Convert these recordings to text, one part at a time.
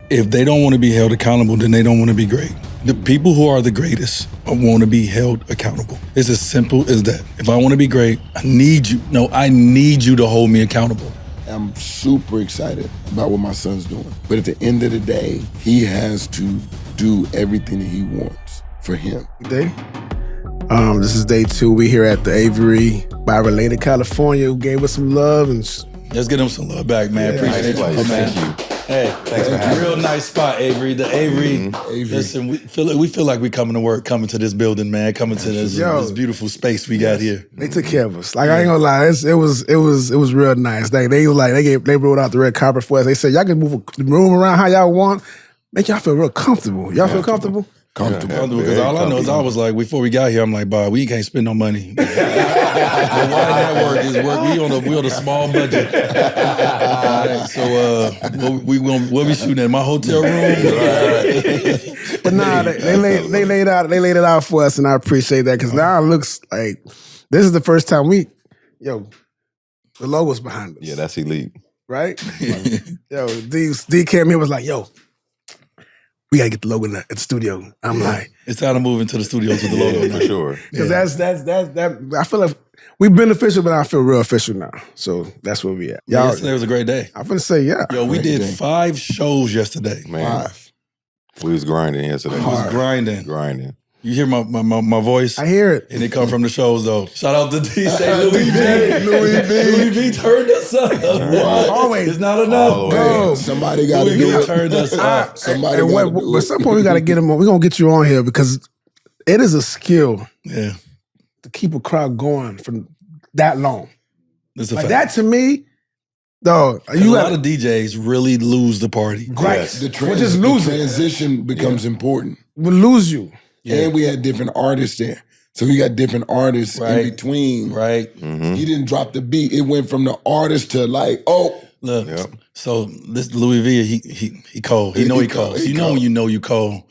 if they don't want to be held accountable, then they don't want to be great. The people who are the greatest want to be held accountable. It's as simple as that. If I want to be great, I need you. No, I need you to hold me accountable. I'm super excited about what my son's doing. But at the end of the day, he has to do everything that he wants for him. This is day 2. We here at the Avery by Related California, who gave us some love. And let's get them some love back, man. Appreciate you, man. Thank you. Hey, thanks for having me. Real nice spot, Avery. The Avery. Listen, we feel like we coming to work, coming to this building, man, coming to this beautiful space we got here. They took care of us. Like I ain't gonna lie, it was real nice. They rolled out the red carpet for us. They said y'all can move the room around how y'all want, make y'all feel real comfortable. Y'all feel comfortable? Comfortable. Because all I know is I was like, before we got here, I'm like, Bob, we can't spend no money. The wide network is work. We on a small budget. So what we shooting at? My hotel room? But nah, they laid it out for us, and I appreciate that because now it looks like this is the first time the logo's behind us. Yeah, that's elite. Right? D came here was like, we gotta get the logo in the studio. I'm like, it's time to move into the studios with the logo for sure. Because that's I feel like we beneficial, but I feel real official now. So that's where we at. Yesterday was a great day. I'm gonna say, we did 5 shows yesterday. Man, 5. We was grinding yesterday. We was grinding. You hear my voice? I hear it. And it come from the shows, though. Shout out to DJ Louis V. Louis V turned us up. Always. It's not enough. Bro, somebody got to do it. Turned us up. But at some point, we got to get him on. We're going to get you on here because it is a skill to keep a crowd going for that long. It's a like fact. that to me, dog. A lot of DJs really lose the party. Right. Yes. The transition becomes important. We'll lose you. Yeah. And we had different artists there. So we got different artists in between. Right. Mm-hmm. He didn't drop the beat. It went from the artist to like, Look, so this Louis V, he cold. He know he cold. So when you know you cold,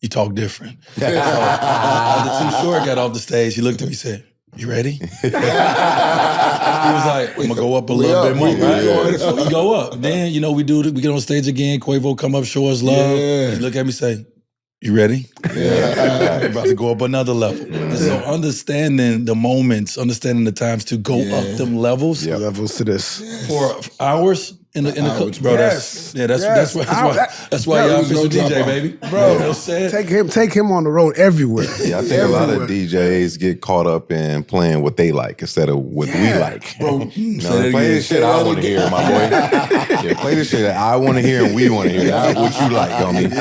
you talk different. So after Too Short got off the stage, he looked at me and said, "You ready?" He was like, "I'm gonna go up a little bit more, right?" So we go up. Then, we get on stage again, Quavo come up, show us love. He look at me and say, "You ready?" We're about to go up another level. And so understanding the moments, understanding the times to go up them levels. Yeah, levels to this. For hours in the club. Bro, that's why y'all official DJ, baby. Bro, you know what I'm take him on the road everywhere. Yeah, I think a lot of DJs get caught up in playing what they like instead of what we like. Bro, play this shit I want to hear, my boy. Play this shit that I want to hear and we want to hear. Not what you like, homie.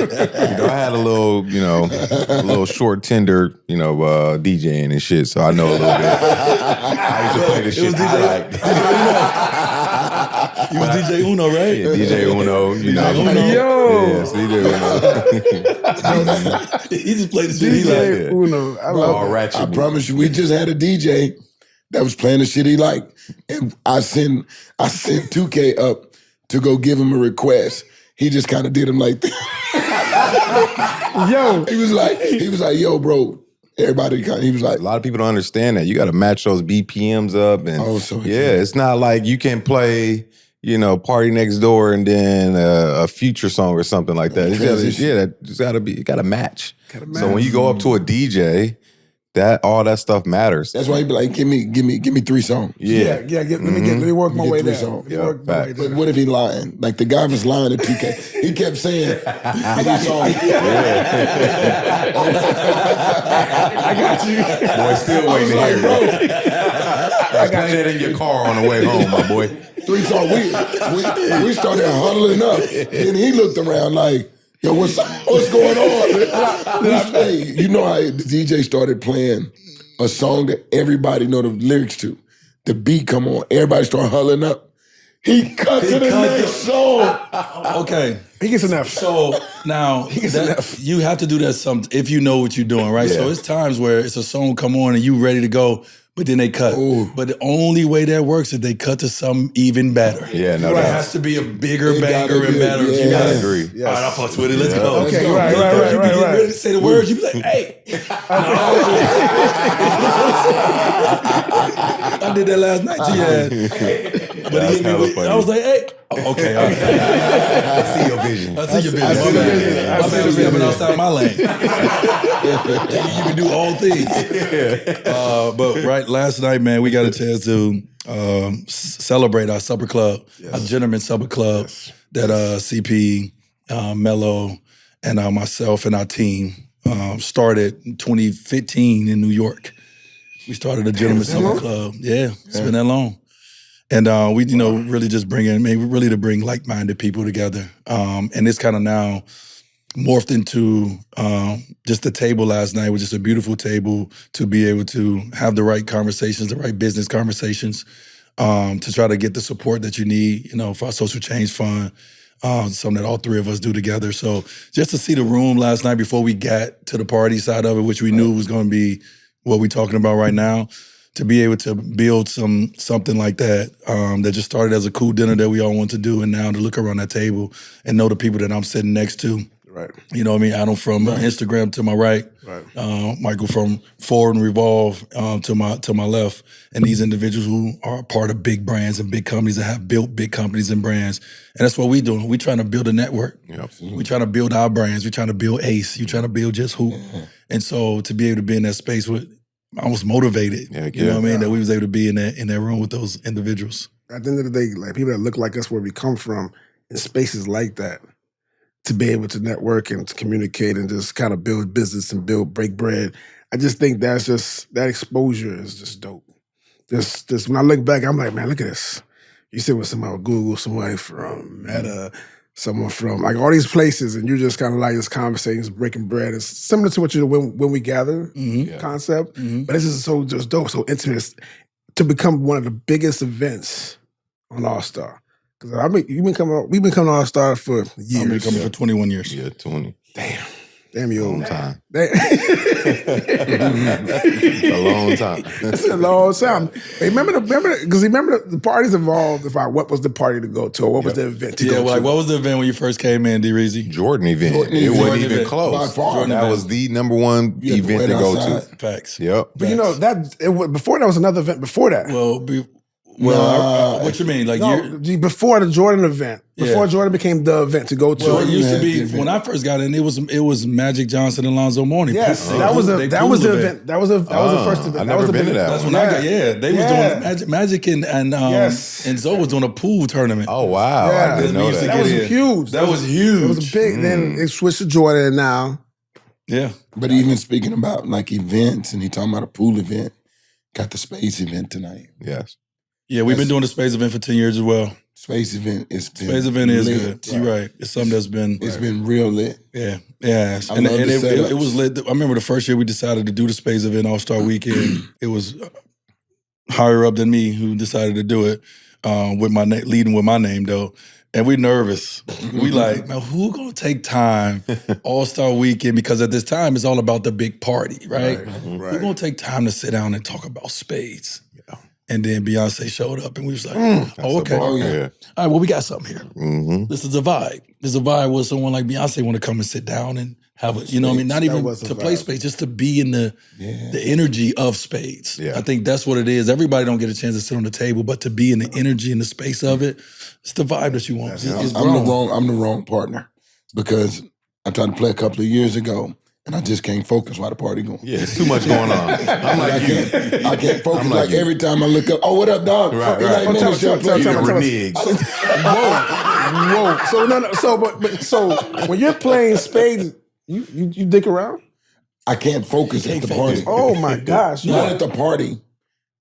I had a little short tender, DJing and shit, so I know a little bit. I used to play the shit I like. You was DJ Uno, right? Yeah, DJ Uno, Yes, DJ Uno. He just played the shit he liked. Uno. I promise you, we just had a DJ that was playing the shit he liked. And I sent 2K up to go give him a request. He just kind of did him like that. He was like, yo, bro. Everybody, he was like, a lot of people don't understand that. You got to match those BPMs up, and it's not like you can play, Party Next Door and then a Future song or something like that. It's got to match. So when you go up to a DJ, all that stuff matters. That's why he be like, give me 3 songs. Let me work my way down. But what if he lying? Like the guy was lying to 2K. He kept saying, I got songs. I got you. Boy, still waiting to hear, bro. I got that in your car on the way home, my boy. 3 songs. We started huddling up. And he looked around like, yo, what's going on? Hey, you know how the DJ started playing a song that everybody know the lyrics to. The beat come on, everybody start huddling up. He cut to the next song. Okay. He gets an F. So now you have to do that if you know what you're doing, right? Yeah. So it's times where it's a song come on and you ready to go, but then they cut. Ooh. But the only way that works is they cut to something even better. Yeah, no, it has to be a bigger banger and better. Yeah. You gotta agree. Yes. All right, I'll fuck with it. Let's go. Okay, Let's go. Right. You get ready to say the words, you be like, hey. I did that last night to you. But he hit me with, I was like, hey. Oh, okay. I see your vision. I see your vision. My bad was stepping outside my lane. You can do all things. But right, last night, man, we got a chance to celebrate our supper club, our gentleman supper club that CP, Mello, and myself and our team started in 2015 in New York. We started a gentleman supper club. Yeah, it's been that long. And we, really just really to bring like-minded people together. And it's kind of now morphed into just the table last night, which is a beautiful table to be able to have the right conversations, the right business conversations, to try to get the support that you need, for our social change fund, something that all three of us do together. So just to see the room last night before we got to the party side of it, which we knew was going to be what we're talking about right now, to be able to build something like that, that just started as a cool dinner that we all want to do, and now to look around that table and know the people that I'm sitting next to. Right. You know what I mean? Adam from Instagram to my right. Right. Michael from Forward and Revolve to my left. And these individuals who are part of big brands and big companies that have built big companies and brands. And that's what we're doing. We're trying to build a network. Yep. We're trying to build our brands. We're trying to build Ace. You're trying to build Just Hoop. And so to be able to be in that space with, I was motivated. You know what I mean? That we was able to be in that room with those individuals. At the end of the day, like people that look like us, where we come from, in spaces like that, to be able to network and to communicate and just kind of build business and break bread. I just think that exposure is just dope. Just when I look back, I'm like, man, look at this. You sit with somebody with Google, somebody from Meta, someone from like all these places, and you're just kind of like this conversations, breaking bread. It's similar to what you do when we gather concept, but this is so just dope, so intimate to become one of the biggest events on All Star. Because we've been coming to All Star for years. I've been coming for 21 years. Yeah, 20. Damn, you old. Long time. A long time. It's a long time. Hey, remember the parties involved about what was the party to go to, or what was the event to go to? Like what was the event when you first came in, D. Reezy? Jordan event. It wasn't even close. By far. That was the number one event to go to. Facts. Yep. But before that was another event before that. What you mean? Like before the Jordan event, before Jordan became the event to go to. Well, it used to be when I first got in. It was Magic Johnson and Lonzo Mourning. Yes, that was the event. That was the first event. I never been to that. That's when I got. Yeah, they was doing Magic and Zoe was doing a pool tournament. Oh wow! Yeah. I didn't know that. That was huge. That was huge. It was big. Then it switched to Jordan now. Yeah, but even speaking about like events, and he talking about a pool event, got the Spades event tonight. Yes. Yeah, we've been doing the Spades event for 10 years as well. Spades event is Spades event is good. You're right. It's something that's been been real lit. Yeah. And it was lit. I remember the first year we decided to do the Spades event All-Star Weekend. It was higher up than me who decided to do it leading with my name though. And we're nervous. We like, man, who gonna take time All-Star Weekend? Because at this time it's all about the big party, right? Who gonna take time to sit down and talk about Spades? And then Beyonce showed up, and we was like, "Oh, okay, all right. Well, we got something here. This is a vibe. This is a vibe where someone like Beyonce want to come and sit down and have a, you know what I mean? Not even to play Spades, just to be in the energy of Spades. Yeah. I think that's what it is. Everybody don't get a chance to sit on the table, but to be in the energy and the space of it, it's the vibe that you want. I'm the wrong partner because I tried to play a couple of years ago. And I just can't focus while the party going. Yeah, it's too much going on. I'm like I can't focus. Like every time I look up, oh, what up, dog? Right. Tell us. Whoa. So when you're playing Spades, you dick around? I can't focus at the party. Oh my gosh. Not at the party.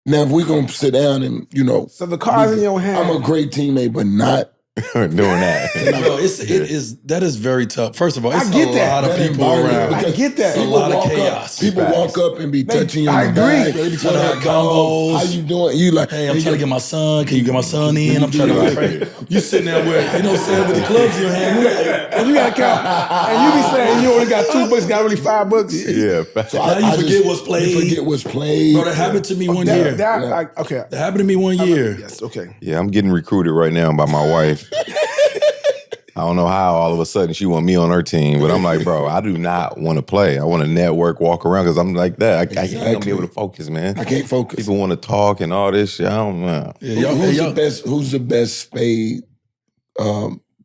Now, if we're going to sit down and, So the cards in your hand. I'm a great teammate, but not doing that. Well, that is very tough. First of all, it's I get a that. lot of people around. I get that. It's a lot of chaos. People walk up and be touching you. I agree. They be trying to have combos. How you doing? You like, hey, I'm trying to get my son. Can you get my son in? I'm trying to pray. You sitting there with, you know what I'm saying, with the clubs in your hand. And you got to count. And you be saying you only got $2, got really $5. Yeah. So now you forget what's played. You forget what's played. Bro, that happened to me one year. Okay. That happened to me one year. Yes, okay. Yeah, I'm getting recruited right now by my wife. I don't know how all of a sudden she want me on her team, but I'm like, bro, I do not want to play. I want to network, walk around, because I'm like that. I can't be able to focus, man. I can't focus. People want to talk and all this shit. I don't know. Yeah, Who's the best spade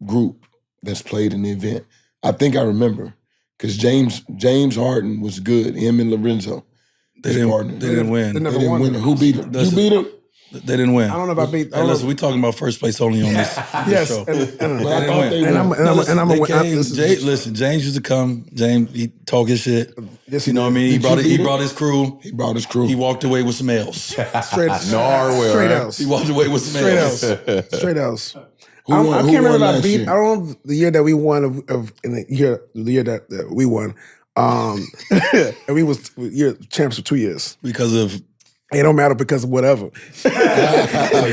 group that's played in the event? I think I remember because James Harden was good. Him and Lorenzo. They didn't win. They never won. Who beat him? You beat him? They didn't win. I don't know if I beat. Hey, listen, we talking about first place only on this Yes, show. Listen, James used to come. James, he talk his shit. Yes, You know what I mean? He brought his crew. He brought his crew. He walked away with some L's. straight Narwhal. else. He walked away with some Straight L's. else. Straight else. Who I won can't remember if I last beat. year? I don't know the year that we won in the year that we won. And we was champs for 2 years. Because of It don't matter because of whatever. So you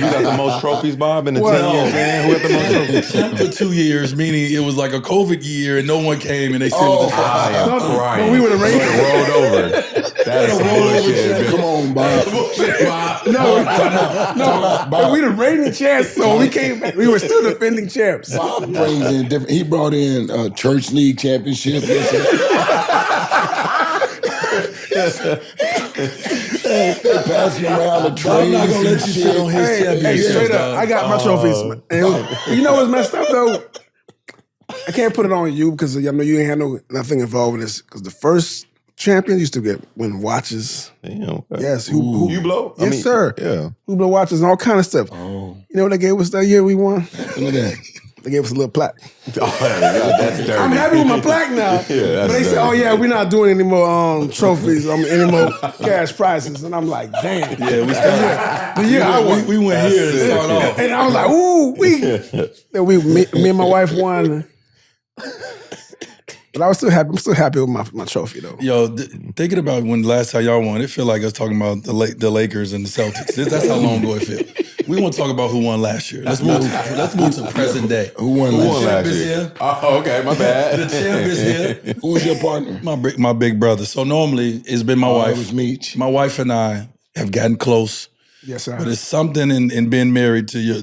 got the most trophies, Bob, in the 10 years, man? Who had the most trophies? champ for 2 years, meaning it was like a COVID year and no one came and they still was I am crying. When we were the Raiders. Rolled over. That is bullshit. Come on, Bob. No, we the reigning champs, so we came back. We were still defending champs. Bob brings in different. He brought in church league championship. They passing around the trays. I'm not gonna let you sit on his Hey, championship. straight up, dog. I got my trophies. Man. You know what's messed up though? I can't put it on you because I know you ain't had nothing involved in this. Because the first champion used to win watches. Damn, okay. Yes, who You blow? Yes, sir. Yeah. Hublot watches and all kind of stuff. Oh, You know what they gave us that year we won? look at that. They gave us a little plaque. Oh, yeah, that's dirty. I'm happy with my plaque now. Yeah, that's but they said, dirty. "Oh yeah, we're not doing any more trophies, any more cash prizes." And I'm like, "Damn." Yeah, we started. The year I won. We went here to start off. And I was like, "Ooh, me and my wife won." But I was still happy. I'm still happy with my trophy though. Yo, thinking about when the last time y'all won, it feel like us talking about the Lakers and the Celtics. That's how long ago it feel. We want to talk about who won last year. Let's move to present day. Who won last year? last Champ is year? here. Oh, okay, my bad. The champ is here. Who was your partner? My big brother. So normally it's been my It wife. was Meech. My wife and I have gotten close. Yes, sir. But it's something in being married to your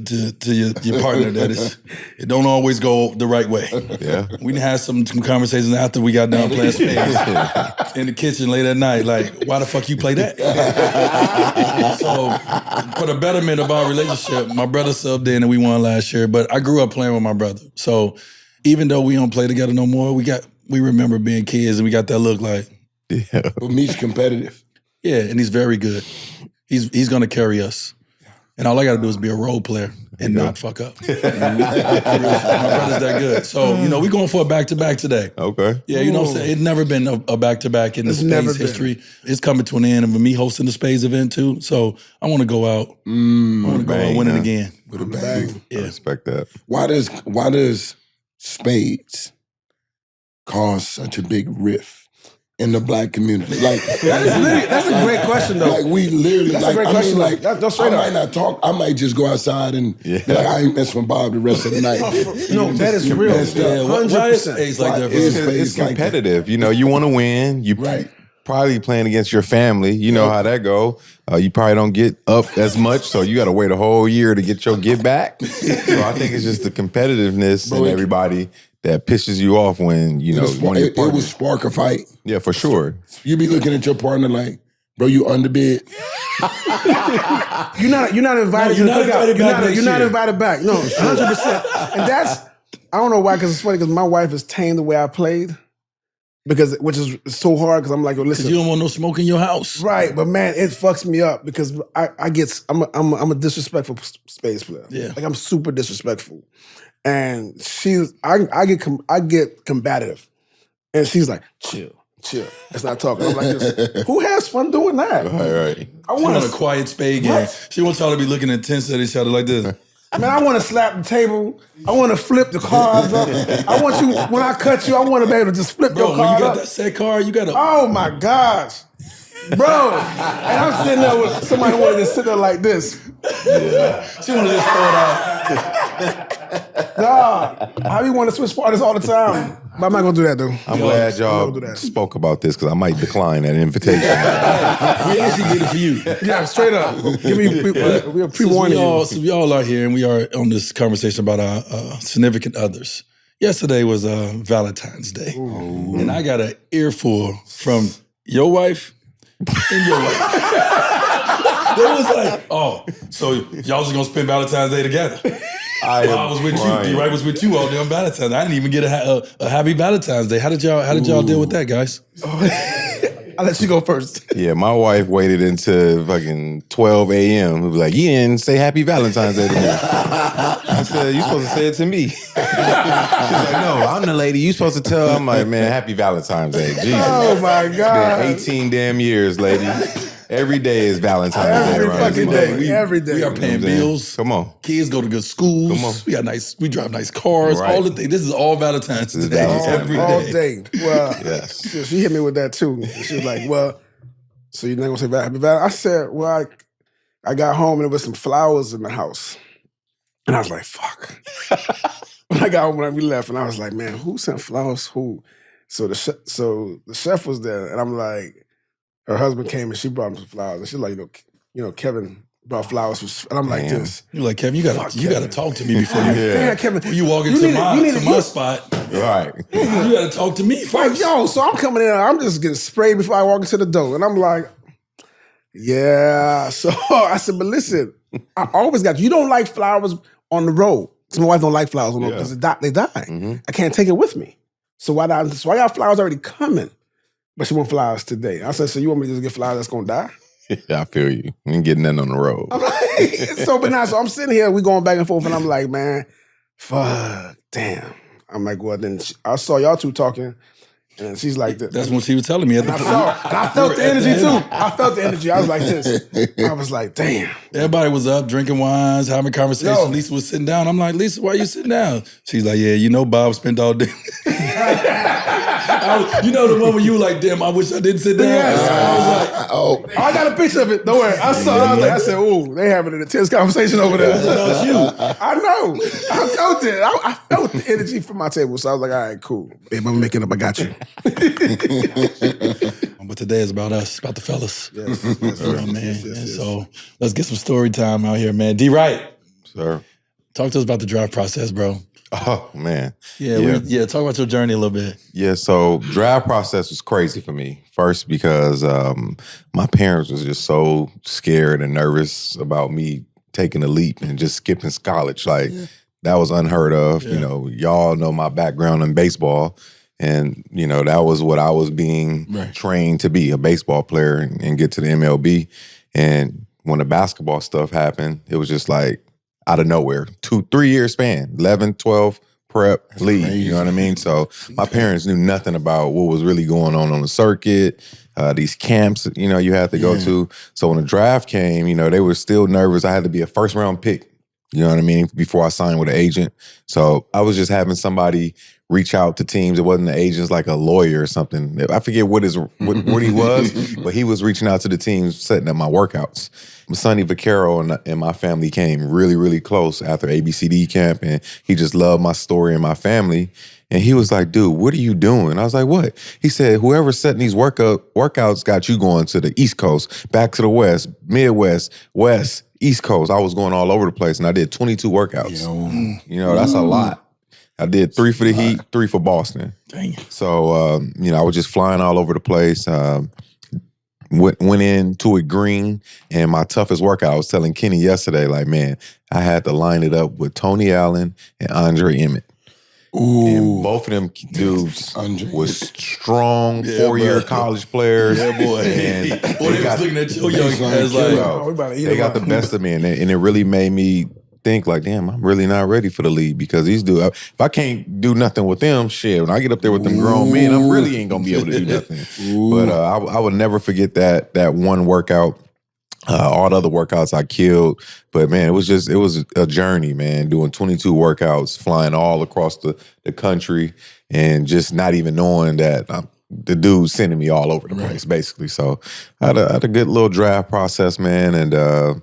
partner that it don't always go the right way. Yeah. We had some conversations after we got done playing Spades in the kitchen late at night. Like, why the fuck you play that? So for the betterment of our relationship, my brother subbed in and we won last year. But I grew up playing with my brother. So even though we don't play together no more, we remember being kids and we got that look like, Yeah. But Meech competitive. yeah, and he's very good. He's gonna carry us. And all I gotta do is be a role player and not fuck up. My brother's that good. So, we going for a back-to-back today. Okay. Yeah, you know what I'm saying? It's never been a back-to-back in the Spades history. It's coming to an end of me hosting the Spades event too. So I want to go out. I want to go out winning again. With a bang. I respect that. Why does Spades cause such a big rift in the black community? Like That's a great question though. Like we literally, That's a great question. That's straight I up. might not talk. I might just go outside and be like, I ain't messing with Bob the rest of the night. No, that is real. messed up. Yeah, why is 100%. Spades like that? Why is For Spades It's like that? competitive. You want to win. You Right. probably playing against your family. You know how that go. You probably don't get up as much, so you got to wait a whole year to get your get back. So I think it's just the competitiveness and everybody that pisses you off when, one of your It partners. would spark a fight. Yeah, for sure. You be looking at your partner like, bro, you underbid. You're not invited. No, you're not invited back next You're not year. invited back. No, 100%. And that's I don't know why, because it's funny because my wife is tame the way I played, which is so hard because I'm like, listen, you don't want no smoke in your house. right? But man, it fucks me up because I'm a disrespectful Spades player. Yeah. Like I'm super disrespectful, and I get combative, and she's like, chill. Let's not talk. I'm like this. Who has fun doing that? Right. I She want want a quiet spade game. What? She wants y'all to be looking intense at each other like this. I want to slap the table. I want to flip the cards up. I want you, when I cut you, I want to be able to just flip Bro, your when you card got up. that set card, you got to... Oh my gosh. Bro. And I'm sitting there with somebody wanted to sit there like this. She want to just throw it out. Nah. I be want to switch partners all the time. But I'm not going to do that, though. I'm glad I'm y'all not gonna do that. spoke about this because I might decline that invitation. We actually did it for you. Yeah, straight up. Give me, we are Since pre-warning you. we all are here and we are on this conversation about our significant others. yesterday was Valentine's Day. And I got an earful from your wife and your wife. They was like, oh, so y'all just gonna spend Valentine's Day together. I was with you. Dwright was with you all day on Valentine's. I didn't even get a happy Valentine's Day. How did y'all deal with that, guys? I'll let you go first. Yeah, my wife waited until fucking 12 a.m. Who was like, you didn't say happy Valentine's Day to me. I said, you supposed to say it to me. She's like, no, I'm the lady. You supposed to tell. I'm like, man, happy Valentine's Day. Jesus. Oh my God. It's been 18 damn years, lady. Every day is Valentine's Day. Every fucking day. Every day. We are paying bills. Come on. Kids go to good schools. Come on. We drive nice cars. Right. All the things. This is all Valentine's This is Day. Valentine's Every all day. day. Well, Yes. she hit me with that too. She was like, well, so you're not gonna say happy Valentine's? I said, well, I got home and there was some flowers in the house. And I was like, fuck. When I got home, when we left, and I was like, man, who sent flowers? Who? So the chef was there, and I'm like, her husband came and she brought him some flowers. And she's like, you know, Kevin brought flowers. And I'm like this. You're like, Kevin, you gotta talk to me before you Damn, Kevin. Before you walk into my spot. Right. You gotta talk to me Like, first. yo, so I'm coming in, I'm just getting sprayed before I walk into the door. And I'm like, yeah. So I said, but listen, I always got you don't like flowers on the road. So my wife don't like flowers on the road because they die. Mm-hmm. I can't take it with me. So I got flowers already coming, but she want flowers today. I said, so you want me to just get flowers that's gonna die? Yeah, I feel you. You ain't getting nothing on the road. I'm like, so I'm sitting here, we going back and forth, and I'm like, man, fuck, damn. I'm like, well, then I saw y'all two talking, and she's like, That's what she was telling me. and I felt the energy too. I felt the energy. I was like this. I was like, damn. Everybody was up drinking wines, having conversations. Yo. Lisa was sitting down. I'm like, Lisa, why you sitting down? She's like, yeah, you know, Bob spent all day. You know the one where you were like, damn, I wish I didn't sit down. Yes. I was like, I got a picture of it. Don't worry. I saw it. I said, ooh, they having an intense conversation over there. about you. I know. I felt it. I felt the energy from my table. So I was like, all right, cool. Babe, I'm making up. I got you. But today is about us, about the fellas. Yes, Man. And so let's get some story time out here, man. Dwright, Sir. talk to us about the draft process, bro. Oh, man. Yeah, talk about your journey a little bit. Yeah, so draft process was crazy for me. First, because my parents was just so scared and nervous about me taking a leap and just skipping college. Like, that was unheard of. Yeah. You know, y'all know my background in baseball. And, you know, that was what I was being trained to be, a baseball player and get to the MLB. And when the basketball stuff happened, it was just like out of nowhere. 2-3 year span, 11, 12, prep, league. You know what I mean? So my parents knew nothing about what was really going on the circuit, these camps, you know, you had to go to. So when the draft came, you know, they were still nervous. I had to be a first round pick. You know what I mean? Before I signed with an agent. So I was just having somebody reach out to teams. It wasn't the agents, like a lawyer or something. I forget what he was, but he was reaching out to the teams, setting up my workouts. Sonny Vaccaro and my family came really, really close after ABCD camp, and he just loved my story and my family. And he was like, dude, what are you doing? I was like, what? He said, whoever's setting these workouts got you going to the East Coast, back to the West, Midwest, West, East Coast. I was going all over the place, and I did 22 workouts. You know, that's a lot. I did 3 for the Heat, 3 for Boston. Dang. So, you know, I was just flying all over the place. Went into it green, and my toughest workout, I was telling Kenny yesterday, like, man, I had to line it up with Tony Allen and Andre Emmett. Ooh. And both of them dudes was strong 4-year college players. Yeah, boy. And Boy, they was looking at your young ass like, Oh, we about to eat they got the best of me, and it really made me think like, damn, I'm really not ready for the league, because these dudes, if I can't do nothing with them, shit, when I get up there with them grown men, I really ain't gonna be able to do nothing. But I would never forget that one workout. All the other workouts I killed, but man, it was a journey, man, doing 22 workouts, flying all across the country, and just not even knowing that the dude's sending me all over the place, basically. So I had a good little draft process, man, and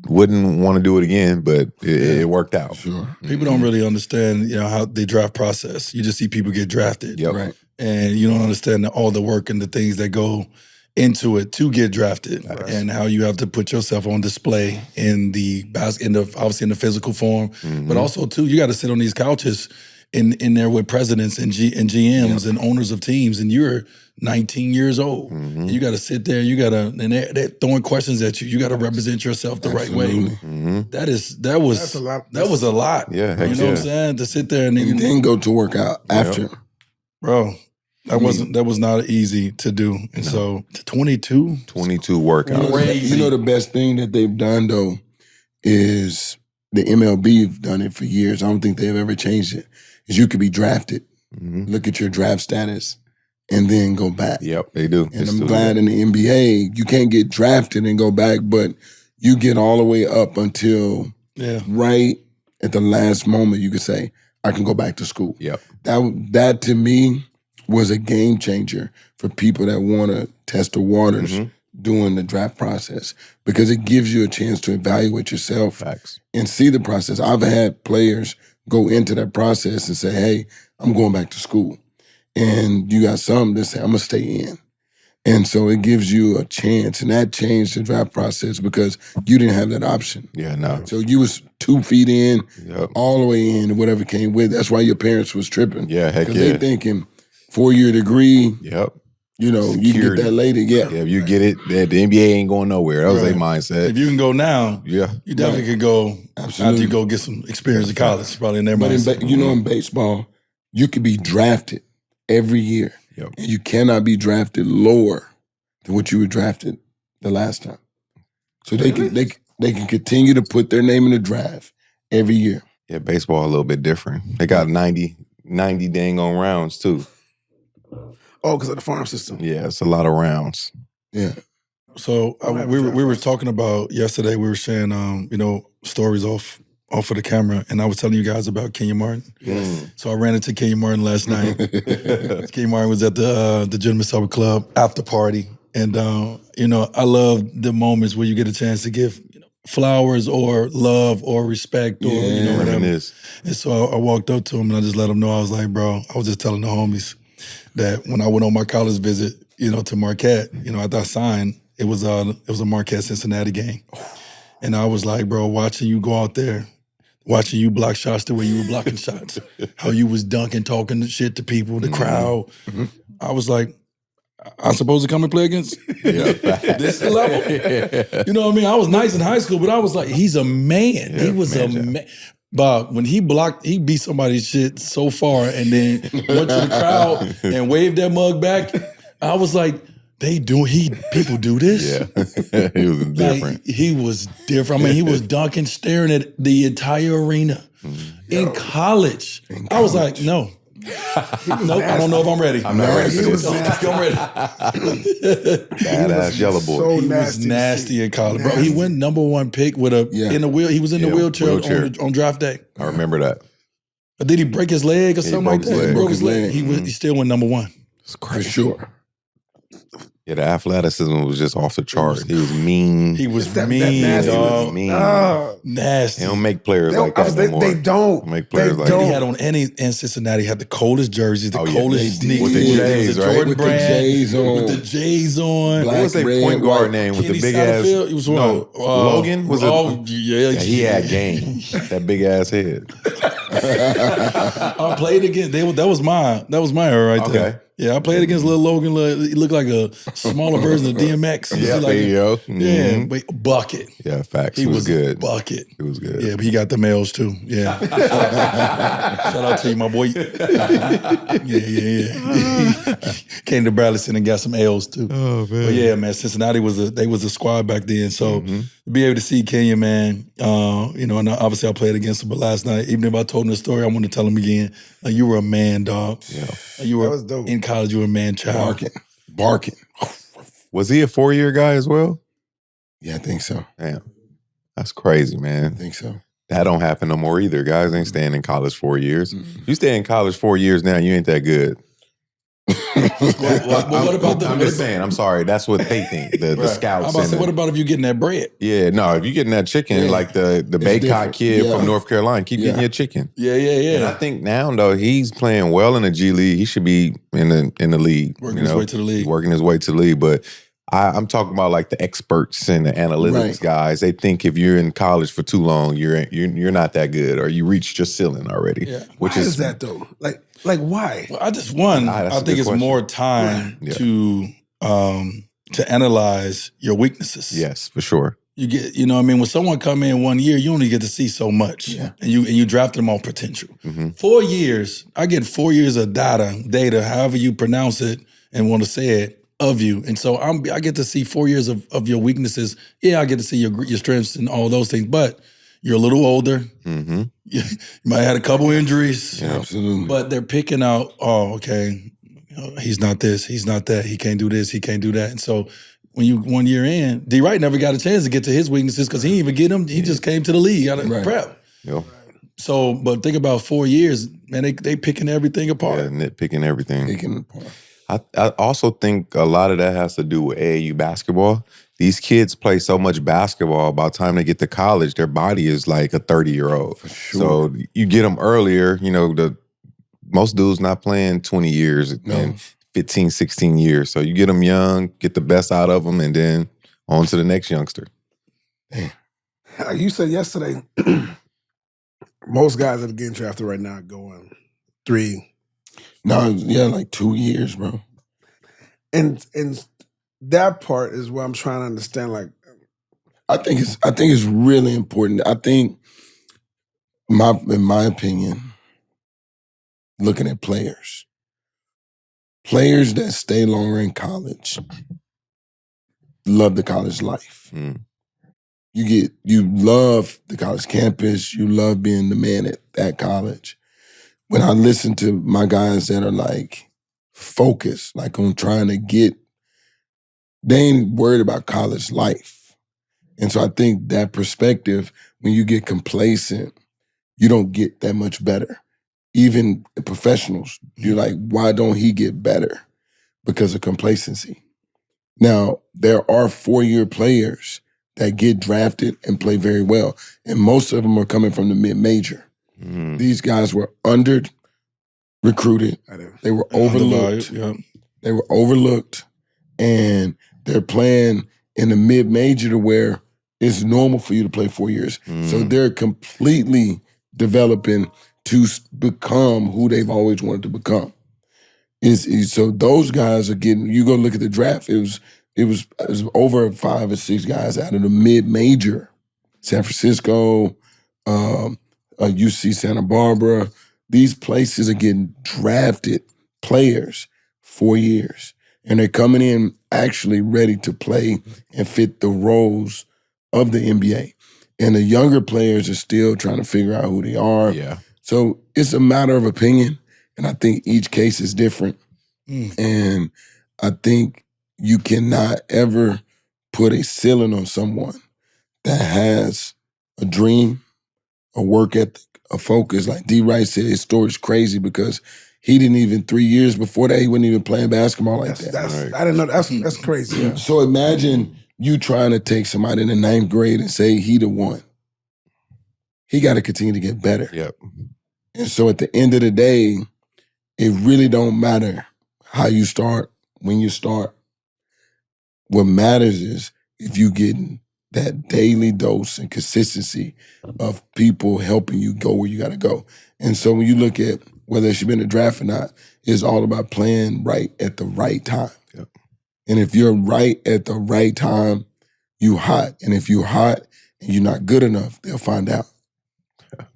wouldn't want to do it again, but it worked out. Sure. people don't really understand, you know, how the draft process. You just see people get drafted. Yep. Right. And you don't understand all the work and the things that go into it to get drafted, and how you have to put yourself on display in the obviously in the physical form, but also too, you got to sit on these couches in there with presidents and GMs and owners of teams, and you're 19 years old. Mm-hmm. You got to sit there. You got to, and they're throwing questions at you. You got to represent yourself the right way. Mm-hmm. That was a lot. That was a lot. Yeah, heck you know what I'm saying? To sit there and then go to work out after. Bro, that was not easy to do. And so to 22 workouts. You know the best thing that they've done though is the MLB have done it for years. I don't think they've ever changed it. Is you could be drafted, look at your draft status, and then go back. Yep, they do. And I'm glad in the NBA, you can't get drafted and go back, but you get all the way up until right at the last moment you could say, I can go back to school. Yep. That to me was a game changer for people that want to test the waters during the draft process because it gives you a chance to evaluate yourself and see the process. I've had players go into that process and say, hey, I'm going back to school. And you got some that say, I'm going to stay in. And so it gives you a chance. And that changed the draft process because you didn't have that option. Yeah, no. So you was 2 feet in, all the way in, and whatever came with. That's why your parents was tripping. Yeah, heck yeah. Because they thinking 4-year degree. Yep. You know, you get that later. Yeah. Yeah, if you get it, the NBA ain't going nowhere. That was their mindset. If you can go now, you definitely could go Absolutely. after you go get some experience in college. Probably in their mindset. But in baseball, you could be drafted every year. Yep. And you cannot be drafted lower than what you were drafted the last time. So they can continue to put their name in the draft every year. Yeah, baseball a little bit different. They got 90 dang on rounds too. Oh, because of the farm system. Yeah, it's a lot of rounds. Yeah. So we were talking about yesterday. We were sharing stories off of the camera, and I was telling you guys about Kenya Martin. Yes. So I ran into Kenya Martin last night. Kenya Martin was at the Gentleman's Supper Club after party, and I love the moments where you get a chance to give flowers or love or respect or whatever. Reminisce. And so I walked up to him and I just let him know. I was like, bro, I was just telling the homies that when I went on my college visit, to Marquette, after I signed, it was a Marquette Cincinnati game. And I was like, bro, watching you go out there, watching you block shots the way you were blocking shots, how you was dunking, talking shit to people, the crowd. Mm-hmm. I was like, I'm supposed to come and play against this level? You know what I mean? I was nice in high school, but I was like, he's a man. Yeah, he was a man. Bob, when he beat somebody's shit so far and then went to the crowd and waved that mug back, I was like, people do this? Yeah, he was different. He was different. I mean, he was dunking, staring at the entire arena. In college. I was like, no. Nope, I don't know if I'm ready. I'm not ready for this. I'm ready. Badass yellow boy. So He was nasty in college, bro. He went number 1 pick with he was in the wheelchair. On draft day. I remember that. Did he break his leg or something like that? He broke his leg. He still went number 1. It's crazy. For sure. Yeah, the athleticism was just off the chart. He was mean. He was that mean, nasty. dog. Mean. Nasty. They don't make players like that no more. They don't. Make players like And he that. had in Cincinnati, had the coldest jerseys, the coldest they did. sneakers. With the J's, the right? Jordan With the brand, J's on. With the J's on. Black, What was their red, point guard white. name with Kenny the big ass? Satterfield? It was Logan? Was it? Yeah, He had game. That big ass head. I played against. That was mine. That was mine right there. Okay. Yeah, I played against Lil Logan. He looked like a smaller version of DMX. Yeah, like there you go. Yeah, wait, bucket. Yeah, facts. He It was good. Bucket. It was good. Yeah, but he got the males too. Yeah. Shout out to you, my boy. Yeah. Came to Bradleyson and got some L's too. Oh man. But yeah, man, Cincinnati was a squad back then. So to be able to see Kenya, man, and obviously I played against him, but last night, even if I told him the story, I want to tell him again. You were a man, dog. Yeah. You were That was dope. in college. You were a man child. Barking. Was he a 4-year guy as well? Yeah, I think so. Damn. That's crazy, I man. think so. That don't happen no more either. Guys ain't staying in college 4 years. You stay in college 4 years now, you ain't that good. What about I'm just saying, I'm sorry. That's what they think. The Right. scouts. I'm about to say, and what about if you're getting that bread? yeah, no, if you're getting that chicken, Yeah. like the Baycott different. kid Yeah. from North Carolina, keep getting Yeah. your chicken. Yeah. And I think now though, he's playing well in the G League. He should be in the league. Working his way to the league. Working his way to the league. But I'm talking about like the experts and the analytics guys. They think if you're in college for too long, you're not that good, or you reached your ceiling already. Yeah. Why is that though? Like why? Well, I think it's more time to analyze your weaknesses. Yes, for sure. You get, you know what I mean? When someone come in 1 year, you only get to see so much. Yeah. And you draft them on potential. 4 years, I get 4 years of data, however you pronounce it and want to say it, of you. And so I get to see 4 years of your weaknesses. Yeah, I get to see your strengths and all those things, but you're a little older. You might have had a couple injuries. Yeah, absolutely. But they're picking out, oh, okay, he's not this, he's not that, he can't do this, he can't do that. And so when you 1 year in, Dwright never got a chance to get to his weaknesses because he didn't even get them. He just came to the league out of prep. Yeah. So, but think about 4 years, man, they picking everything apart. Yeah, nitpicking everything. Picking apart. I also think a lot of that has to do with AAU basketball. These kids play so much basketball, by the time they get to college, their body is like a 30-year-old. For sure. So you get them earlier, most dudes not playing 20 years and 15, 16 years. So you get them young, get the best out of them, and then on to the next youngster. Like you said yesterday, most guys that are getting drafted right now are going 3. No, yeah, like 2 years, bro. And that part is what I'm trying to understand. Like, I think it's really important. I think, in my opinion, looking at players that stay longer in college love the college life. You love the college campus. You love being the man at that college. When I listen to my guys that are like focused, like on trying to get, they ain't worried about college life. And so I think that perspective, when you get complacent, you don't get that much better. Even professionals, you're like, why don't he get better? Because of complacency. Now, there are 4-year players that get drafted and play very well. And most of them are coming from the mid-major. These guys were under-recruited. They were overlooked. They were overlooked. And they're playing in the mid-major to where it's normal for you to play 4 years. So they're completely developing to become who they've always wanted to become. So those guys are getting, you go look at the draft, it was over 5 or 6 guys out of the mid-major. San Francisco, UC Santa Barbara. These places are getting drafted players 4 years. And they're coming in actually ready to play and fit the roles of the NBA. And the younger players are still trying to figure out who they are. Yeah. So it's a matter of opinion. And I think each case is different. And I think you cannot ever put a ceiling on someone that has a dream, a work ethic, a focus. Like Dwright said, his story's crazy because he didn't even 3 years before that, he wasn't even playing basketball like that. I didn't know. That's crazy. Yeah. So imagine you trying to take somebody in the 9th grade and say he the one. He got to continue to get better. Yep. And so at the end of the day, it really don't matter how you start, when you start. What matters is if you getting that daily dose and consistency of people helping you go where you got to go. And so when you look at whether it should be in the draft or not, it's all about playing right at the right time. Yep. And if you're right at the right time, you hot. And if you hot and you're not good enough, they'll find out. Yeah.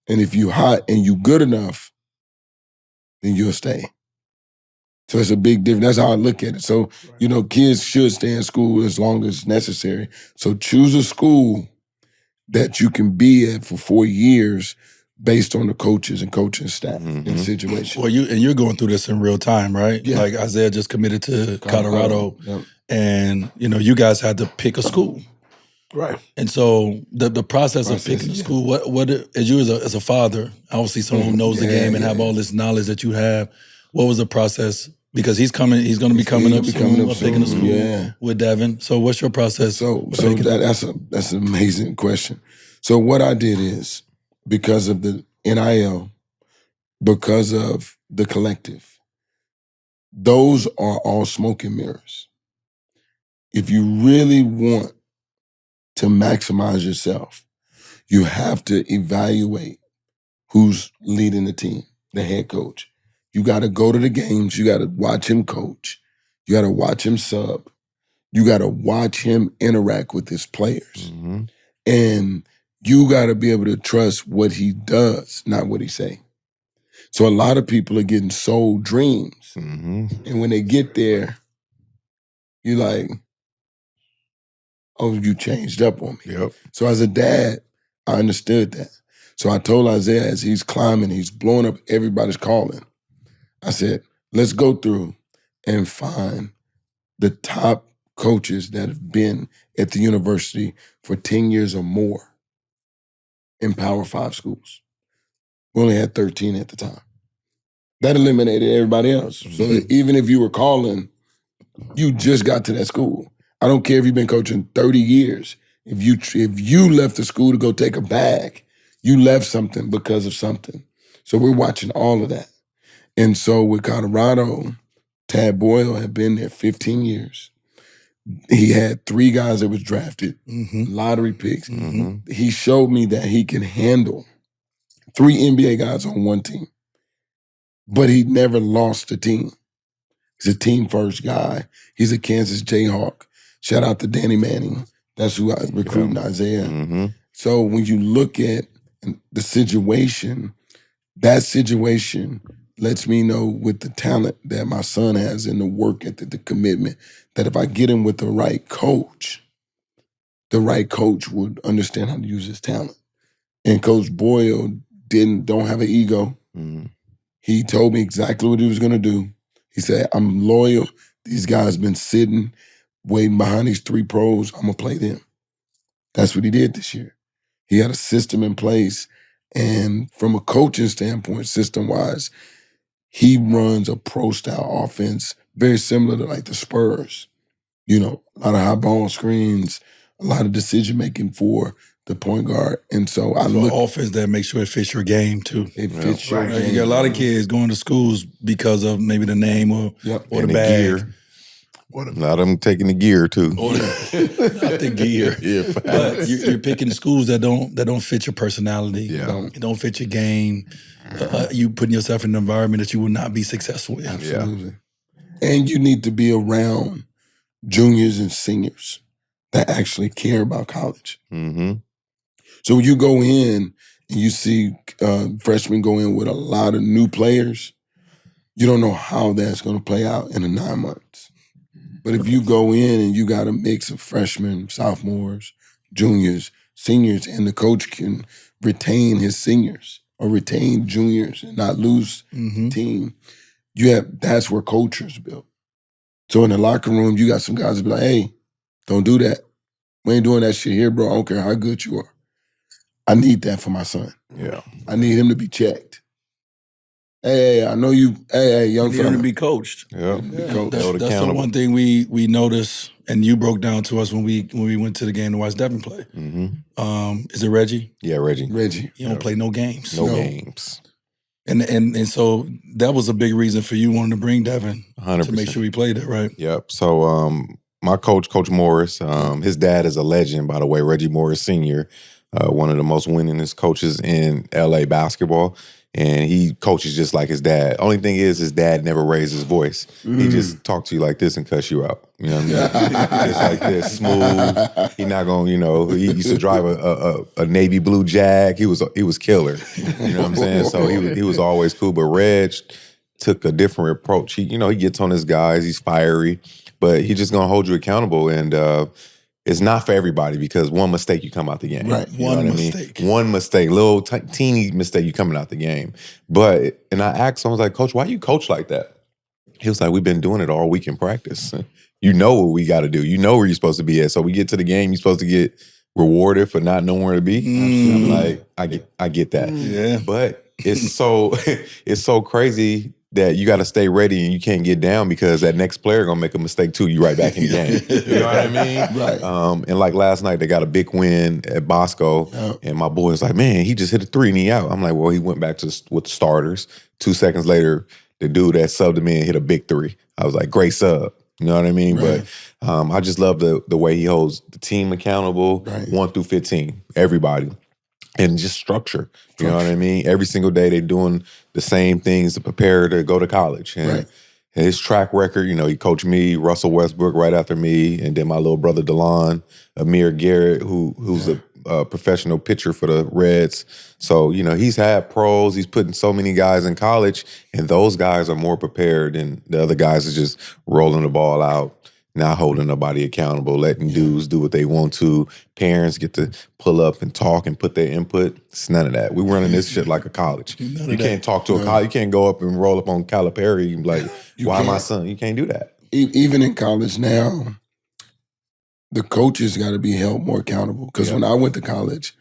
And if you hot and you good enough, then you'll stay. So it's a big difference. That's how I look at it. So, kids should stay in school as long as necessary. So choose a school that you can be at for 4 years based on the coaches and coaching staff and situation. Well, you're going through this in real time, right? Yeah. Like Isaiah just committed to Colorado. Yep. And, you guys had to pick a school. Right. And so the process of picking a school, what as you as a father, obviously someone who knows the game and have all this knowledge that you have, what was the process? Because he's going to be coming up picking a school with Devin. So what's your process? So that's an amazing question. So what I did is, because of the NIL, because of the collective, those are all smoke and mirrors. if you really want to maximize yourself, you have to evaluate who's leading the team, the head coach. You got to go to the games. You got to watch him coach. You got to watch him sub. You got to watch him interact with his players. Mm-hmm. And you got to be able to trust what he does, not what he say. So a lot of people are getting sold dreams. Mm-hmm. And when they get there, you're like, oh, you changed up on me. Yep. So as a dad, I understood that. So I told Isaiah as he's climbing, he's blowing up everybody's calling. I said, let's go through and find the top coaches that have been at the university for 10 years or more in Power 5 schools. We only had 13 at the time. That eliminated everybody else. So even if you were calling, you just got to that school. I don't care if you've been coaching 30 years. If you left the school to go take a bag, you left something because of something. So we're watching all of that. And so with Colorado, Tad Boyle had been there 15 years. He had 3 guys that was drafted, lottery picks. Mm-hmm. He showed me that he can handle 3 NBA guys on one team. But he never lost a team. He's a team-first guy. He's a Kansas Jayhawk. Shout out to Danny Manning. That's who I recruiting Isaiah. Mm-hmm. So when you look at the situation, that situation lets me know with the talent that my son has and the work ethic, the commitment, that if I get him with the right coach would understand how to use his talent. And Coach Boyle don't have an ego. Mm-hmm. He told me exactly what he was going to do. He said, I'm loyal. These guys been sitting, waiting behind these 3 pros. I'm going to play them. That's what he did this year. He had a system in place. And from a coaching standpoint, system-wise, he runs a pro-style offense very similar to like the Spurs. You know, a lot of high ball screens, a lot of decision-making for the point guard. And so I look offense that makes sure it fits your game too. It fits your game. You got a lot of kids going to schools because of maybe the name or the bag. Gear. A lot of them taking the gear too. Not the gear. Yeah, but you're picking schools that don't fit your personality. Yeah. It don't fit your game. You putting yourself in an environment that you will not be successful in. Absolutely. Yeah. And you need to be around juniors and seniors that actually care about college. Mm-hmm. So when you go in and you see freshmen go in with a lot of new players, you don't know how that's going to play out in the 9 months. But if you go in and you got a mix of freshmen, sophomores, juniors, seniors, and the coach can retain his seniors or retain juniors and not lose the team, that's where culture is built. So in the locker room, you got some guys that be like, hey, don't do that. We ain't doing that shit here, bro. I don't care how good you are. I need that for my son. Yeah. I need him to be checked. Hey, I know you. Hey, young Need fella. him to be coached. Yeah. That's the one thing we noticed, and you broke down to us when we went to the game to watch Devin play. Mm-hmm. Is it Reggie? Yeah, Reggie. He don't play no games. No games. And so that was a big reason for you wanting to bring Devin 100%. to make sure he played it, right? Yep. So my coach, Coach Morris, his dad is a legend, by the way, Reggie Morris Sr., one of the most winningest coaches in LA basketball. And he coaches just like his dad. Only thing is his dad never raised his voice. He just talked to you like this and cuss you out. You know what I mean? Just like this, smooth. He not gonna, he used to drive a navy blue Jag. He was killer. You know what I'm saying? So he was always cool. But Reg took a different approach. He gets on his guys. He's fiery, but he's just gonna hold you accountable. And it's not for everybody because one mistake you come out the game. Right. One mistake. One mistake, little teeny mistake you coming out the game. And I asked him, I was like, Coach, why you coach like that? He was like, we've been doing it all week in practice. You know what we got to do. You know where you're supposed to be at. So we get to the game, you're supposed to get rewarded for not knowing where to be. I'm like, I get that. Yeah. But it's so crazy that you got to stay ready and you can't get down because that next player gonna make a mistake too. You right back in the game. You know what I mean? Right. And like last night, they got a big win at Bosco, and my boy was like, "Man, he just hit a 3 and he out." I'm like, "Well, he went back with the starters." 2 seconds later, the dude that subbed him in hit a big 3. I was like, "Great sub." You know what I mean? Right. But I just love the way he holds the team accountable, Right. 1 through 15, everybody. And just structure. You know what I mean? Every single day they're doing the same things to prepare to go to college. And Right. his track record, you know, he coached me, Russell Westbrook right after me, and then my little brother DeLon, Amir Garrett, who's a professional pitcher for the Reds. So, you know, he's had pros. He's putting so many guys in college, and those guys are more prepared than the other guys are just rolling the ball out, not holding nobody accountable, letting dudes do what they want to. Parents get to pull up and talk and put their input. It's none of that. We running this shit like a college. You can't talk to a college. You can't go up and roll up on Calipari and be like, why my son? You can't do that. Even in college now, the coaches got to be held more accountable. Because when I went to college,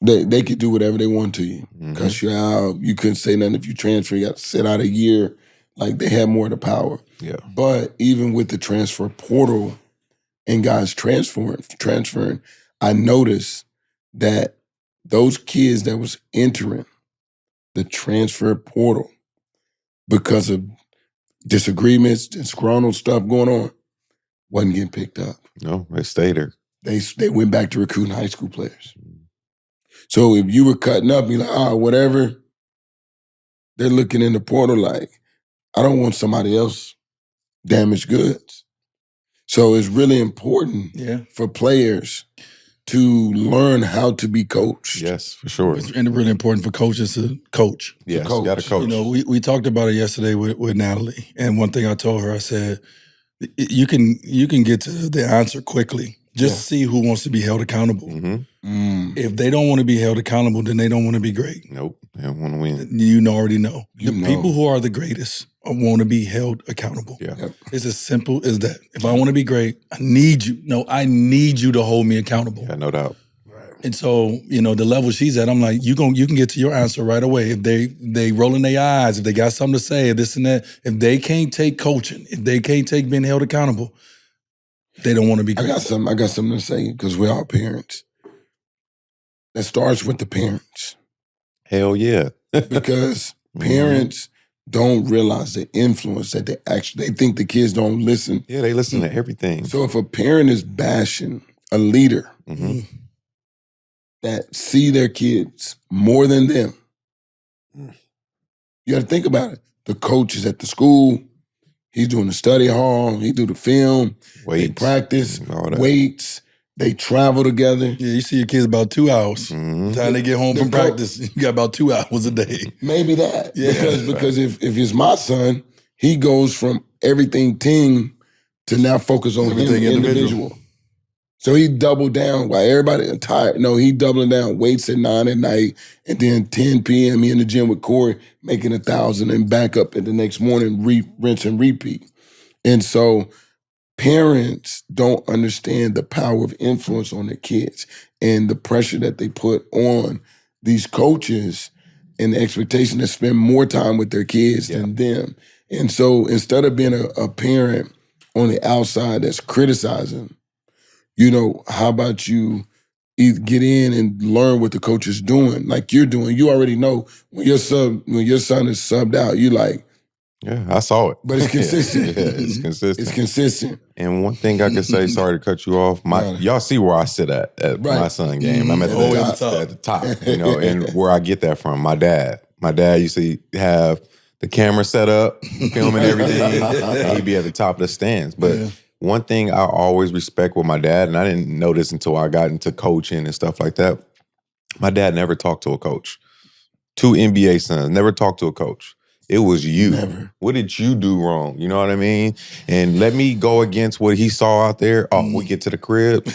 they could do whatever they want to you. Cuss you out. You couldn't say nothing if you transfer. You got to sit out a year. Like, they had more of the power. Yeah. But even with the transfer portal and guys transferring, I noticed that those kids that was entering the transfer portal because of disagreements, disgruntled stuff going on, wasn't getting picked up. No, they stayed there. They went back to recruiting high school players. So if you were cutting up, you're like, whatever, they're looking in the portal like, I don't want somebody else damaged goods. So it's really important for players to learn how to be coached. Yes, for sure. It's really important for coaches to coach. Yes, you got to coach. You know, we talked about it yesterday with Natalie, and one thing I told her, I said, you can get to the answer quickly. Just see who wants to be held accountable. If they don't want to be held accountable, then they don't want to be great. Nope, they don't want to win. You already know. People who are the greatest want to be held accountable. Yeah. It's as simple as that. If I want to be great, I need you. No, I need you to hold me accountable. Yeah, no doubt. And so, you know, the level she's at, I'm like, you can get to your answer right away. If they rolling their eyes, if they got something to say, this and that, if they can't take coaching, if they can't take being held accountable, they don't want to be great. I got something to say because we're all parents. That starts with the parents. Hell yeah. Because parents don't realize the influence that they think the kids don't listen. Yeah, they listen to everything. So if a parent is bashing a leader that see their kids more than them, you got to think about it. The coach is at the school. He's doing the study hall. He do the film. They practice, weights. They travel together. Yeah, you see your kids about 2 hours. Time they get home from practice, you got about 2 hours a day. Maybe that. Because if it's my son, he goes from everything team to now focus on everything individual. So he doubled down while everybody tired. No, he doubling down. Weights at 9 at night, and then 10 p.m. he in the gym with Corey making 1,000 and back up at the next morning, rinse and repeat. And so parents don't understand the power of influence on their kids and the pressure that they put on these coaches and the expectation to spend more time with their kids than them. And so instead of being a parent on the outside that's criticizing, you know, how about you get in and learn what the coach is doing, like you're doing. You already know when your son is subbed out, you like, yeah, I saw it. But it's consistent. It's consistent. It's consistent. And one thing I could say, sorry to cut you off, y'all see where I sit at my son game. I'm at the top, you know, and where I get that from. My dad used to have the camera set up, filming everything, and he'd be at the top of the stands. But one thing I always respect with my dad, and I didn't know this until I got into coaching and stuff like that, my dad never talked to a coach. 2 NBA sons, never talked to a coach. It was you. Never. What did you do wrong? You know what I mean? And let me go against what he saw out there. Oh, we get to the crib,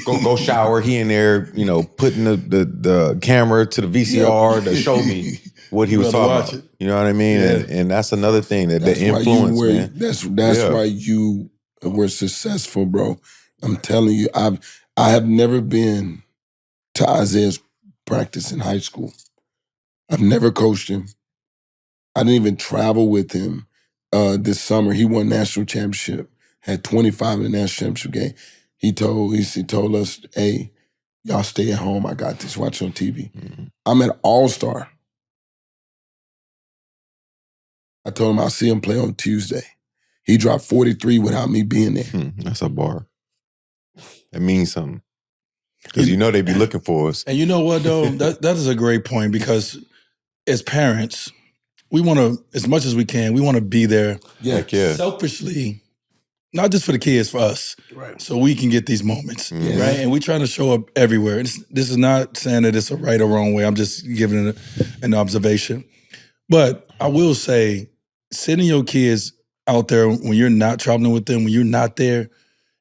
go shower. He in there, you know, putting the camera to the VCR to show me what he was talking about. You know what I mean? Yeah. And that's another thing that the influence, man. That's why you were successful, bro. I'm telling you, I have never been to Isaiah's practice in high school. I've never coached him. I didn't even travel with him this summer. He won national championship, had 25 in the national championship game. He told us, hey, y'all stay at home. I got this. Watch on TV. I'm at All-Star. I told him I'll see him play on Tuesday. He dropped 43 without me being there. That's a bar. That means something. Because they be looking for us. And you know what, though? that is a great point because as parents, we want to, as much as we can, we want to be there. Yeah. Selfishly, not just for the kids, for us. Right. So we can get these moments, Yeah. right? And we're trying to show up everywhere. This is not saying that it's a right or wrong way. I'm just giving an observation. But I will say, sending your kids out there when you're not traveling with them, when you're not there,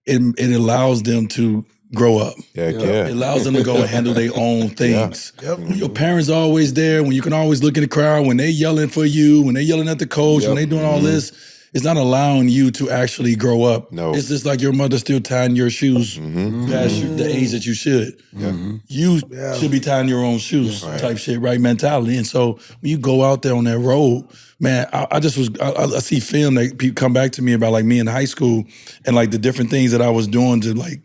it allows them to grow up. It allows them to go and handle their own things. When your parents are always there, when you can always look in the crowd, when they yelling for you, when they yelling at the coach, when they doing all this, it's not allowing you to actually grow up. No. It's just like your mother still tying your shoes past the age that you should. You should be tying your own shoes type shit, right? Mentality. And so when you go out there on that road, man, I see film that people come back to me about like me in high school and like the different things that I was doing to like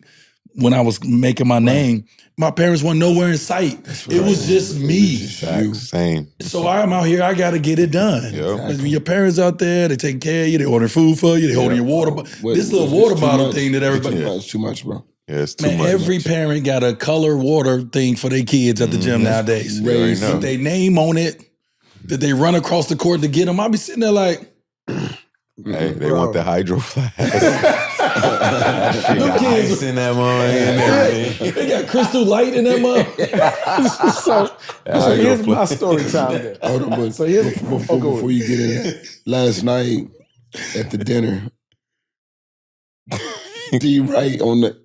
when I was making my name. My parents weren't nowhere in sight. It was just me. Same. So I'm out here, I gotta get it done. When your parents out there, they taking care of you, they ordering food for you, they holding your water bottle. This little water bottle thing that everybody... It's too much, bro. Yeah, it's too much. Every parent got a color water thing for their kids at the gym nowadays. With their name on it, that they run across the court to get them. I'll be sitting there like... Hey, they want the hydro flask. Them kids, Ice in that motherfucker. they got crystal light in that motherfucker. So here's my story time there. Hold on, but So here's before you get in there, last night at the dinner, Dwright on the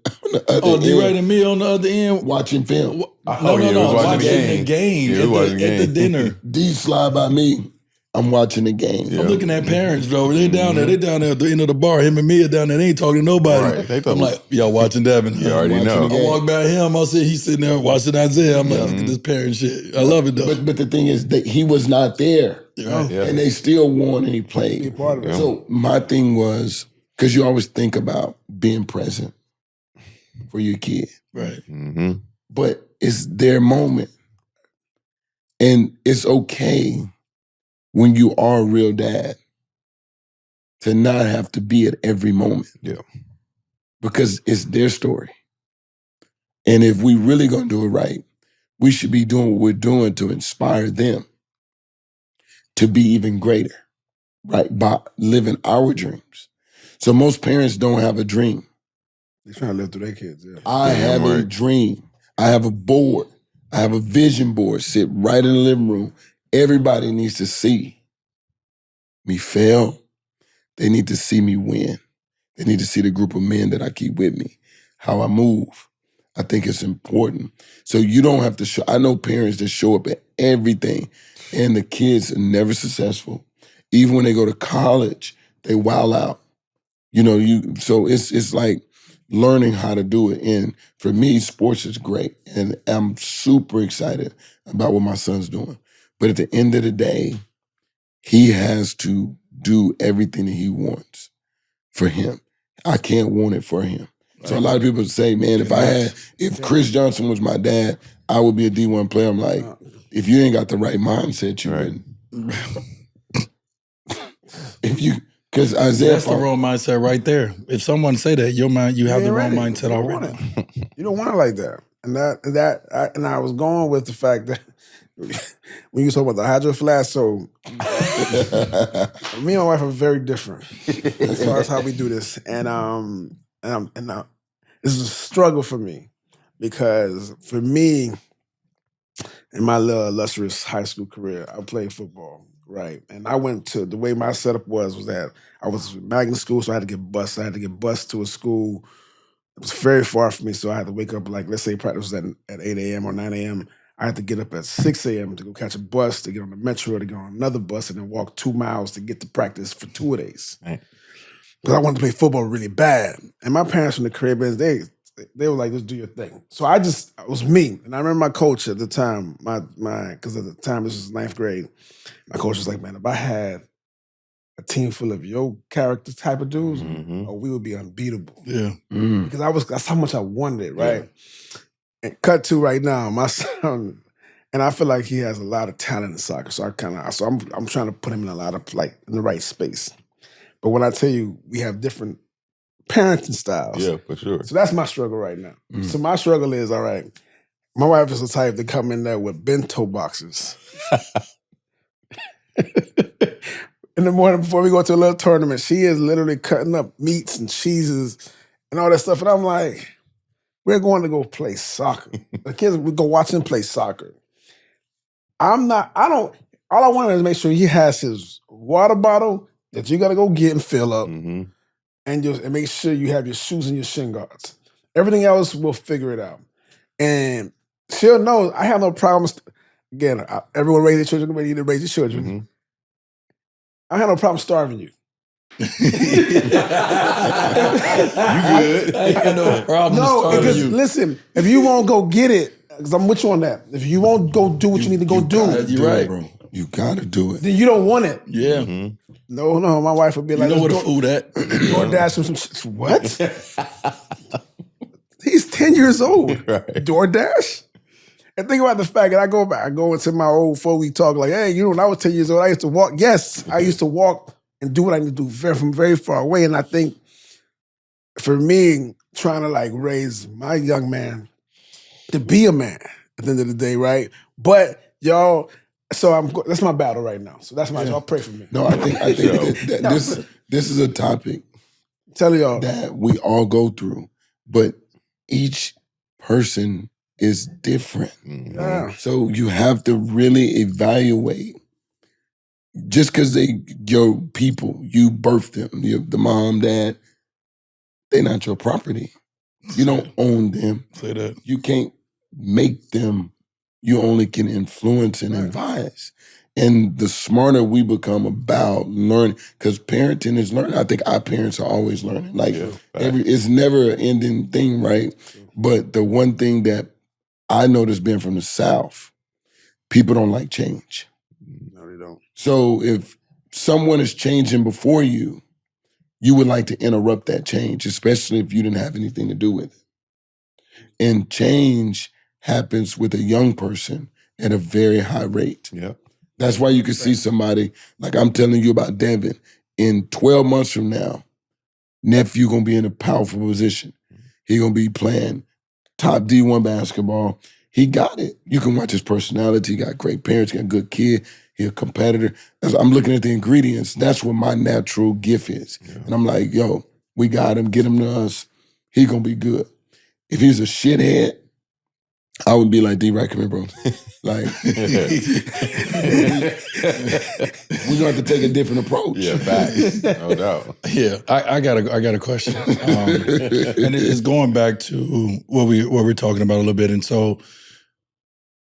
other end. Dwright and me on the other end. Watching film. No, watching watching the game at the dinner. D slide by me. I'm watching the game. I'm looking at parents, bro. They down there. They down there at the end of the bar. Him and me are down there. They ain't talking to nobody. Right. I'm like, y'all watching Devin. You already know. I walk by him. I see he's sitting there watching Isaiah. I'm like, look at this parent shit. I love it though. But the thing is that he was not there. And they still won and he played. Be part of it. So my thing was, because you always think about being present for your kid. Right. But it's their moment. And it's okay when you are a real dad to not have to be at every moment. Yeah. Because it's their story. And if we really gonna do it right, we should be doing what we're doing to inspire them to be even greater, right? By living our dreams. So most parents don't have a dream. They're trying to live through their kids. Yeah. I have a dream. I have a board. I have a vision board sit right in the living room. Everybody needs to see me fail. They need to see me win. They need to see the group of men that I keep with me, how I move. I think it's important. So you don't have to show. I know parents that show up at everything and the kids are never successful. Even when they go to college, they wild out. So it's like learning how to do it. And for me, sports is great. And I'm super excited about what my son's doing. But at the end of the day, he has to do everything that he wants for him. I can't want it for him. So a lot of people say, man, if Chris Johnson was my dad, I would be a D1 player. I'm like, if you ain't got the right mindset, you wouldn't. Because Isaiah, that's the wrong mindset right there. If someone say that, you have the wrong mindset don't already. want it. You don't want it like that. And I was going with the fact that when you talk about the hydro flask, so me and my wife are very different as far as how we do this, and this is a struggle for me because for me, in my little illustrious high school career, I played football, right? And I went to the way my setup was that I was magnet school, so I had to get bused. I had to get bused to a school. It was very far from me, so I had to wake up like, let's say practice was at 8 a.m. or 9 a.m. I had to get up at 6 a.m. to go catch a bus, to get on the metro, to get on another bus, and then walk 2 miles to get to practice for 2 days. Because I wanted to play football really bad. And my parents from the Caribbean, they were like, just do your thing. So I was me. And I remember my coach at the time, because at the time this was 9th grade, my coach was like, man, if I had a team full of your character type of dudes, we would be unbeatable. Yeah. Because that's how much I wanted it, right? Yeah. And cut to right now, my son, and I feel like he has a lot of talent in soccer. So I'm trying to put him in a lot of in the right space. But when I tell you we have different parenting styles. Yeah, for sure. So that's my struggle right now. So my struggle is, all right, my wife is the type to come in there with bento boxes. In the morning before we go to a little tournament, she is literally cutting up meats and cheeses and all that stuff. And I'm like, we're going to go play soccer. The kids, we go watch them play soccer. All I want is make sure he has his water bottle that you got to go get and fill up. Mm-hmm. And make sure you have your shoes and your shin guards. Everything else, we'll figure it out. And she'll know I have no problems. Again, everyone raise their children the way you need to raise your children. Mm-hmm. I have no problem starving you. You good? I got no problem. No, starving because you. listen, if you won't go get it, because I'm with you on that. If you won't go do what you need to go do, You're right, bro. You gotta do it. then you don't want it. Yeah. Mm-hmm. No, my wife would be You like, know where the "Let's food at? DoorDash him some shit." What? He's 10 years old. Right. DoorDash? And think about the fact that I go into my old 4-week talk like, hey, when I was 10 years old, I used to walk. Yes, I used to walk and do what I need to do from very far away. And I think for me, trying to like raise my young man to be a man at the end of the day, right? But y'all, that's my battle right now. So that's y'all pray for me. No, I think that this is a topic Tell y'all. that we all go through, but each person is different. Yeah. So you have to really evaluate. Just because they your people, you birthed them, the mom, dad, they're not your property. You don't own them. Say that. You can't make them. You only can influence and advise. And the smarter we become about learning, because parenting is learning. I think our parents are always learning. Like it's never an ending thing, right? But the one thing that I noticed being from the South, people don't like change. No, they don't. So if someone is changing before you, you would like to interrupt that change, especially if you didn't have anything to do with it. And change happens with a young person at a very high rate. Yeah. That's why you can see somebody, like I'm telling you about Devin, in 12 months from now, nephew gonna be in a powerful position. He gonna be playing top D1 basketball. He got it. You can watch his personality. He got great parents, got a good kid. He a competitor. I'm looking at the ingredients. That's what my natural gift is. Yeah. And I'm like, yo, we got him. Get him to us. He gonna be good. If he's a shithead, I would be like, Dwright, come here, bro. Like, we're gonna have to take a different approach. Yeah, facts. No doubt. Yeah, I got a question, and it's going back to what we're talking about a little bit. And so,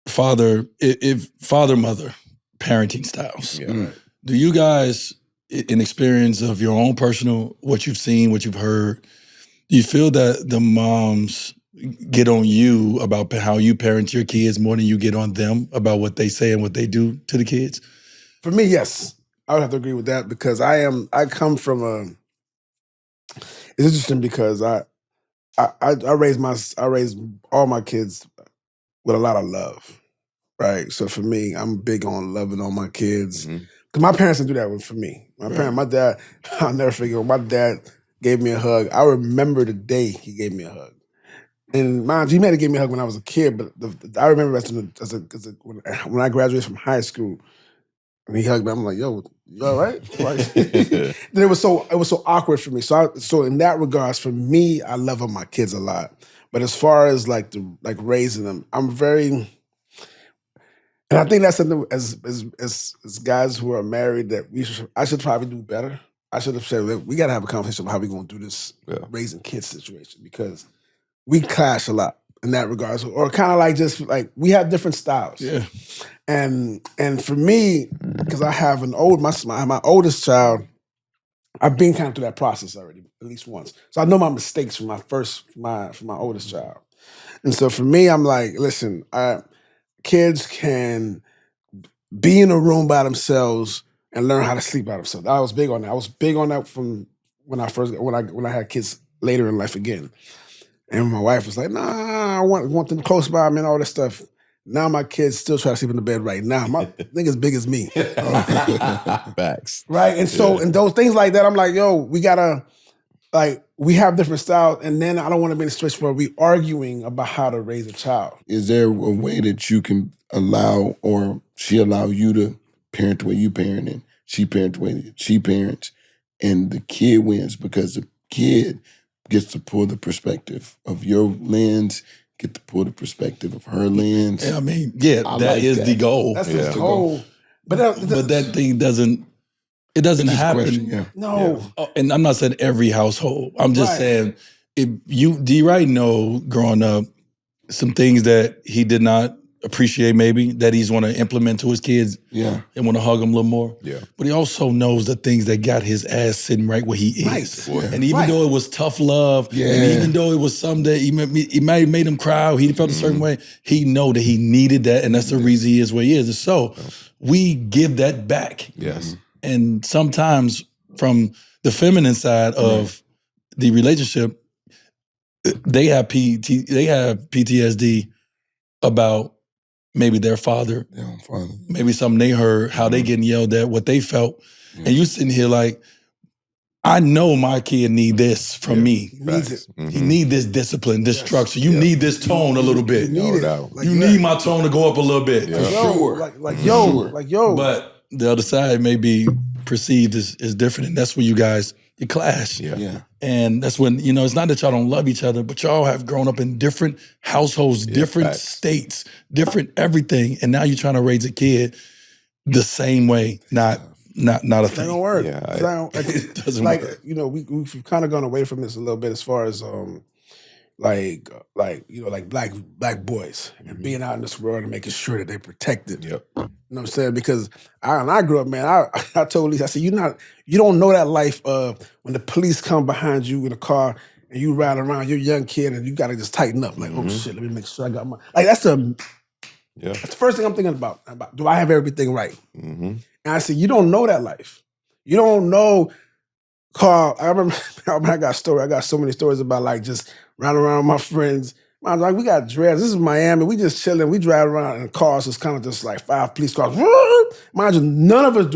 father, mother, parenting styles. Yeah. Do you guys, in experience of your own personal, what you've seen, what you've heard, do you feel that the moms get on you about how you parent your kids more than you get on them about what they say and what they do to the kids? For me, yes. I would have to agree with that because I come from it's interesting because I raised all my kids with a lot of love. Right. So for me, I'm big on loving all my kids. Because my parents didn't do that for me. My dad, I'll never forget when my dad gave me a hug. I remember the day he gave me a hug. And mind you, he might have given me a hug when I was a kid, but I remember when I graduated from high school, and he hugged me, I'm like, yo, you all right? Then it was so awkward for me. So in that regards, for me, I love my kids a lot. But as far as like raising them, I'm very, and I think that's something as guys who are married that I should probably do better. I should have said, we got to have a conversation about how we're going to do this raising kids situation because we clash a lot in that regards, or kind of like just like we have different styles. Yeah, and for me, because I have my oldest child, I've been kind of through that process already at least once, so I know my mistakes from my oldest child, and so for me, I'm like, listen, kids can be in a room by themselves and learn how to sleep by themselves. I was big on that. I was big on that from when I had kids later in life again. And my wife was like, nah, I want them close by me and all this stuff. Now my kids still try to sleep in the bed right now. My thing is big as me. Facts. Right? And so, and those things like that, I'm like, yo, we gotta, like, we have different styles, and then I don't want to be in a situation where we arguing about how to raise a child. Is there a way that you can allow, or she allow you to parent the way you parent, and she parent the way she parents, and the kid wins because the kid gets to pull the perspective of your lens, get to pull the perspective of her lens? I mean, that like is that. the goal. That's the goal. But that thing doesn't. It doesn't happen. Question, no. Oh, and I'm not saying every household. I'm just Right. saying, if you Dwright know growing up some things that he did not appreciate, maybe that he's want to implement to his kids. Yeah. And want to hug him a little more. Yeah. But he also knows the things that got his ass sitting right where he is. Right. And even though it was tough love, and even though it was something that he might have made him cry, or he felt a certain way, he know that he needed that, and that's the reason he is where he is. And so we give that back. Yes. And sometimes from the feminine side of the relationship, they have PTSD about maybe their father, maybe something they heard, how they getting yelled at, what they felt. And you sitting here like, I know my kid need this from me. He needs it. He need this discipline, this structure. You need this tone a little bit. You need it. doubt. Like, You need my tone to go up a little bit. Like, yo. But the other side may be perceived as different, and that's where you clash. Yeah. And that's when, it's not that y'all don't love each other, but y'all have grown up in different households, different states, different everything, and now you're trying to raise a kid the same way, not a That thing. don't work. Yeah, it doesn't like, work. we've kind of gone away from this a little bit as far as like black boys and being out in this world and making sure that they're protected. Yep. You know what I'm saying? Because when I grew up, man, I told Lisa, I said, you don't know that life of when the police come behind you in a car and you ride around, you're a young kid and you gotta just tighten up. Like, oh shit, let me make sure I got my, like that's the first thing I'm thinking about. Do I have everything right? Mm-hmm. And I said, you don't know that life. You don't know, Carl. I remember I got so many stories about like just running around with my friends. I was like, we got dreads. This is Miami. We just chilling. We drive around in cars. So it's kind of just like 5 police cars. Mind you, none of us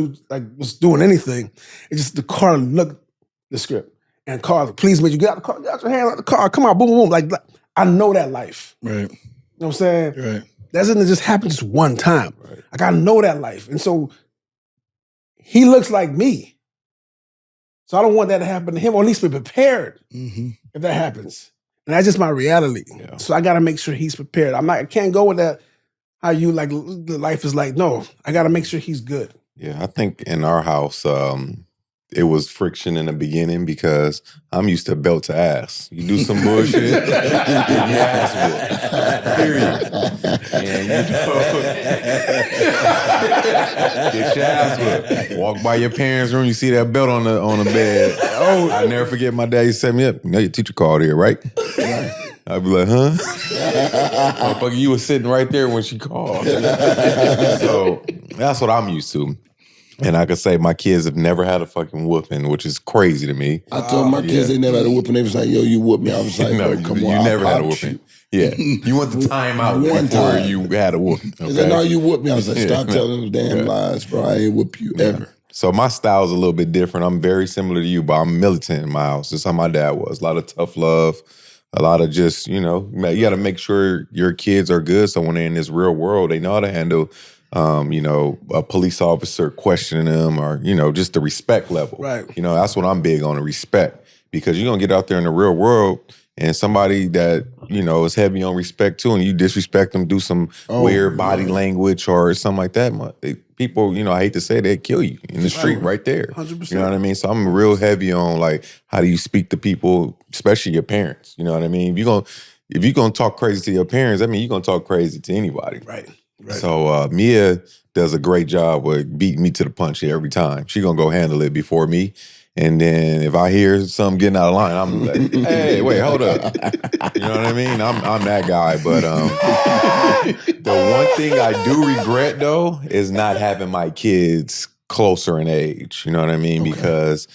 was doing anything. It's just the car looked the script. And cars, please, man, you get out the car, get out your hand out the car. Come on, boom, boom, boom. Like I know that life. Right. You know what I'm saying? Right. That doesn't just happen just one time. Right. Like I know that life. And so he looks like me. So I don't want that to happen to him, or at least be prepared if that happens. And that's just my reality. Yeah. So I got to make sure he's prepared. I can't go with that, how you like, the life is like, no, I got to make sure he's good. Yeah, I think in our house, it was friction in the beginning because I'm used to belt to ass. You do some bullshit, get your ass whipped. Period. And get your ass whipped. Walk by your parents' room, you see that belt on the bed. Oh, I never forget my dad used to set me up. You know your teacher called here, right? I'd be like, huh? Motherfucker, you was sitting right there when she called. So that's what I'm used to. And I could say my kids have never had a fucking whooping, which is crazy to me. I told my kids they never had a whooping. They was like, yo, you whooped me. I was like, no, come you on. never had a whooping. Yeah. You want the time out before you had a whooping. Okay? They said, no, you whooped me. I was like, stop telling them damn lies, bro. I ain't whoop you ever. So my style's a little bit different. I'm very similar to you, but I'm militant in my house. That's how my dad was. A lot of tough love. A lot of just, you got to make sure your kids are good. So when they're in this real world, they know how to handle a police officer questioning them, or, just the respect level. Right. That's what I'm big on, the respect. Because you're going to get out there in the real world and somebody that, is heavy on respect too, and you disrespect them, do some weird body language or something like that, people, I hate to say, they kill you in the street right there. 100%. You know what I mean? So I'm real heavy on, like, how do you speak to people, especially your parents? You know what I mean? If you're gonna talk crazy to your parents, I mean, you're gonna talk crazy to anybody. Right. So Mia does a great job with beating me to the punch every time. She gonna go handle it before me. And then if I hear something getting out of line, I'm like, hey, wait, hold up. You know what I mean? I'm that guy. But the one thing I do regret, though, is not having my kids closer in age. You know what I mean? Okay. Because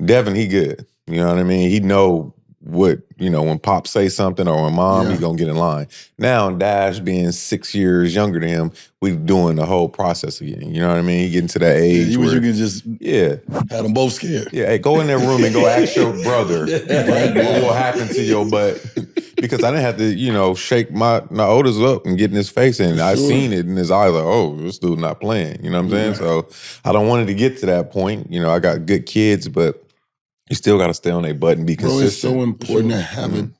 Devin, he good. You know what I mean? He know what, when Pop say something or when Mom, he gonna get in line. Now, Dash being 6 years younger than him, we doing the whole process again. You know what I mean? He getting to that age you where wish you could just had them both scared. Yeah, hey, go in that room and go ask your brother what will happen to your butt. Because I didn't have to, shake my oldest up and get in his face, and I seen it in his eyes like, oh, this dude not playing. You know what I'm saying? So I don't want it to get to that point. I got good kids, but you still got to stay on their butt and be consistent. Bro, it's so important to have it.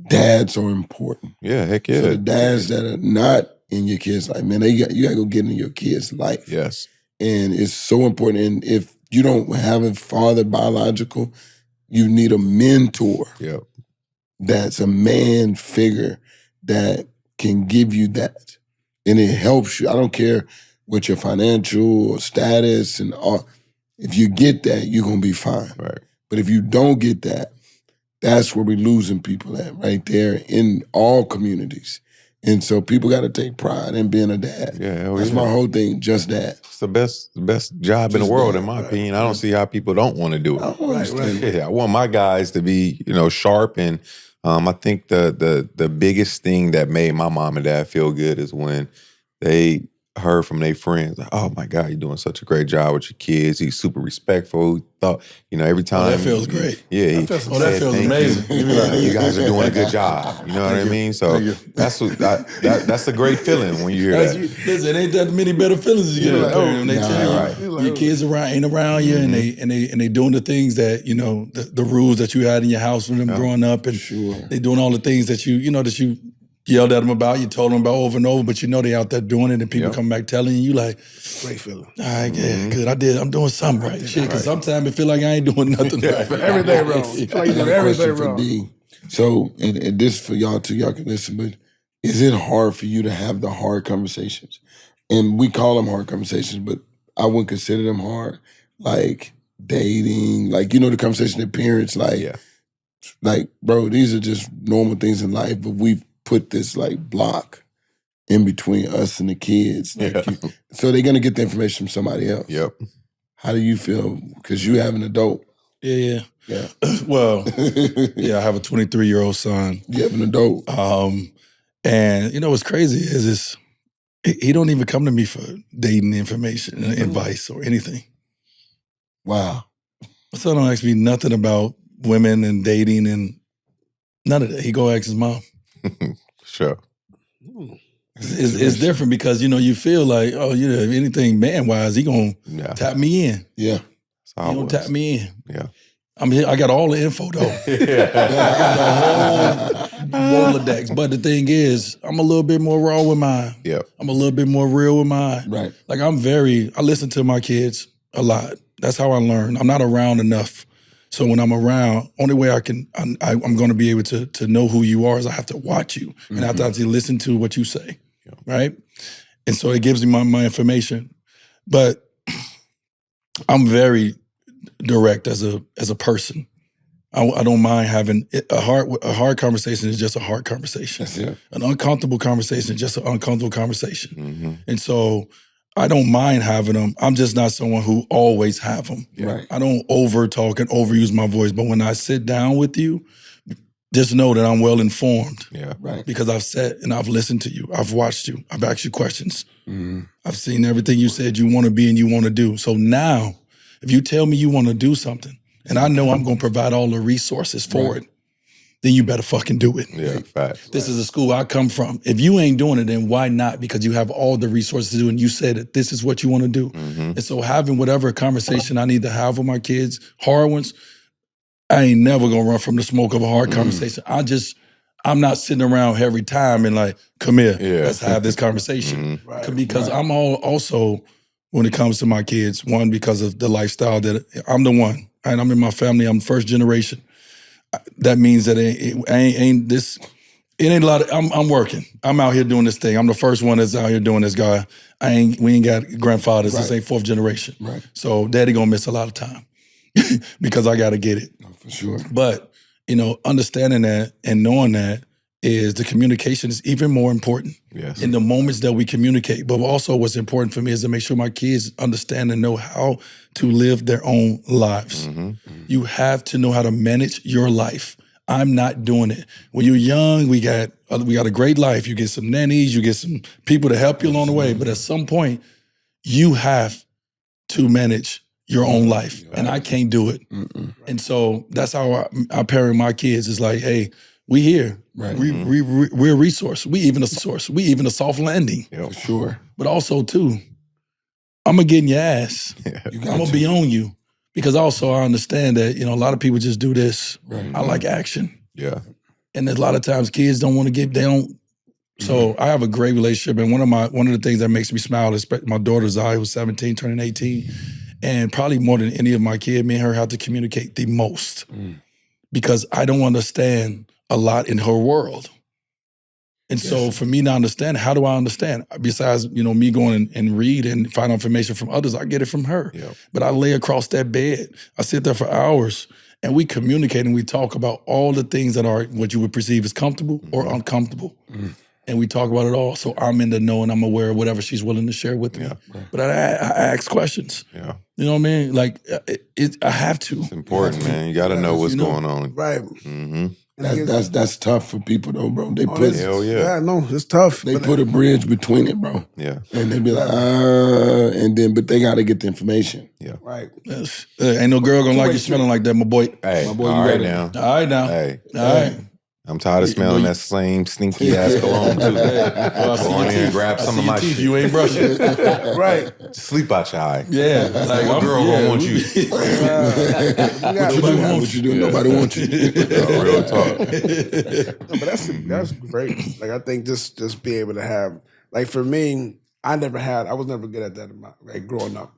Dads are important. Yeah, heck yeah. So the dads that are not in your kids' life, man, you got to go get in your kids' life. Yes. And it's so important. And if you don't have a father biological, you need a mentor. Yep. That's a man figure that can give you that. And it helps you. I don't care what your financial status and all. If you get that, you're going to be fine. Right. But if you don't get that, that's where we're losing people at, right there in all communities. And so people got to take pride in being a dad. Yeah, that's my whole thing, just that. It's the best job in the world, in my opinion. I don't see how people don't want to do it. I don't understand. Yeah, I want my guys to be, sharp, and I think the biggest thing that made my mom and dad feel good is when they heard from their friends, like, oh my God, you're doing such a great job with your kids. He's super respectful. He thought, every time. That feels great. Yeah. That feels amazing. You guys are doing a good job. You know what I mean? So that's a great feeling when you hear that. Listen, ain't that many better feelings as you get out there. When they tell you your kids ain't around you, and they doing the things that, the rules that you had in your house from them growing up, and they doing all the things that you yelled at them about, you told them about over and over, but they out there doing it, and people come back telling you like, great feeling. All right, good. I'm doing something right. Shit, because sometimes it feel like I ain't doing nothing right. Everything wrong. It's like you doing everything wrong. So, and this for y'all too, y'all can listen, but is it hard for you to have the hard conversations? And we call them hard conversations, but I wouldn't consider them hard. Like dating, like, the conversation that parents like, bro, these are just normal things in life, but we've put this like block in between us and the kids. Like so they're going to get the information from somebody else. Yep. How do you feel? Because you have an adult. Yeah. Well, I have a 23-year-old son. You have an adult. And what's crazy is he don't even come to me for dating information, advice, or anything. Wow. My son don't ask me nothing about women and dating and none of that. He go ask his mom. Sure. It's different because, you feel like, oh, if anything man-wise, he gonna tap me in. Yeah. He gonna tap me in. Yeah. I'm here. I got all the info though. I got the whole Rolodex. But the thing is, I'm a little bit more raw with mine. Yeah. I'm a little bit more real with mine. Right. Like I listen to my kids a lot. That's how I learn. I'm not around enough. So when I'm around, only way I'm going to be able to know who you are is I have to watch you and I have to actually listen to what you say, right? And so it gives me my information. But I'm very direct as a person. I don't mind having a hard conversation is just a hard conversation. That's it. An uncomfortable conversation is just an uncomfortable conversation. And so I don't mind having them. I'm just not someone who always have them. Right. I don't over talk and overuse my voice. But when I sit down with you, just know that I'm well informed. Yeah. Right. Because I've sat and I've listened to you. I've watched you. I've asked you questions. I've seen everything you said you want to be and you want to do. So now, if you tell me you want to do something, and I know I'm going to provide all the resources for it, then you better fucking do it. Yeah, facts. This is the school I come from. If you ain't doing it, then why not? Because you have all the resources to do, and you said that this is what you want to do. And so having whatever conversation I need to have with my kids, hard ones, I ain't never gonna run from the smoke of a hard conversation. I'm not sitting around every time and like, come here, let's have this conversation. Because I'm also, when it comes to my kids, one, because of the lifestyle that I'm the one, and I'm in my family, I'm first generation. That means that it ain't a lot of, I'm working. I'm out here doing this thing. I'm the first one that's out here doing this, guy. We ain't got grandfathers. This ain't fourth generation. Right. So daddy gonna miss a lot of time because I gotta get it. For sure. But, understanding that and knowing that is the communication is even more important in the moments that we communicate. But also what's important for me is to make sure my kids understand and know how to live their own lives. You have to know how to manage your life. I'm not doing it. When you're young, we got a great life. You get some nannies, you get some people to help you along the way. But at some point, you have to manage your own life, and I can't do it. And so that's how I parent my kids. Is like, hey, we here. Right. We're a resource. We even a soft landing. For sure. But also too, I'm gonna get in your ass. I'm gonna be on you. Because also I understand that, a lot of people just do this. Right. I like action. Yeah. And there's a lot of times kids don't want to so I have a great relationship. And one of the things that makes me smile is my daughter's eye, who's 17, turning 18. And probably more than any of my kids, me and her have to communicate the most. Because I don't understand a lot in her world. And so for me to understand, how do I understand? Besides, me going and read and find information from others, I get it from her. Yep. But I lay across that bed. I sit there for hours and we communicate and we talk about all the things that are what you would perceive as comfortable or uncomfortable. And we talk about it all. So I'm in the know and I'm aware of whatever she's willing to share with me. But I ask questions. Yeah. You know what I mean? Like, I have to. It's important, man. You got to know what's going on. Right. Mm-hmm. That's tough for people though, bro. They put Hell yeah. Yeah, no, it's tough. they put a bridge between it, bro. Yeah. And they be like, but they got to get the information. Yeah. Right. Yes. Ain't no girl gonna like you smelling like that, my boy. Hey, My boy, all you right gotta- now. All right now. Hey. All right. I'm tired of smelling that same stinky ass cologne too. Well, I see Go your in here and teeth. grab I some see of your my teeth. shit. You ain't brushing. Right. Sleep out your eye. Yeah. Like, What girl gonna want you? What you do? Nobody wants you. Real talk. No, but that's great. Like I think just be able to have, like for me, I was never good at that like growing up.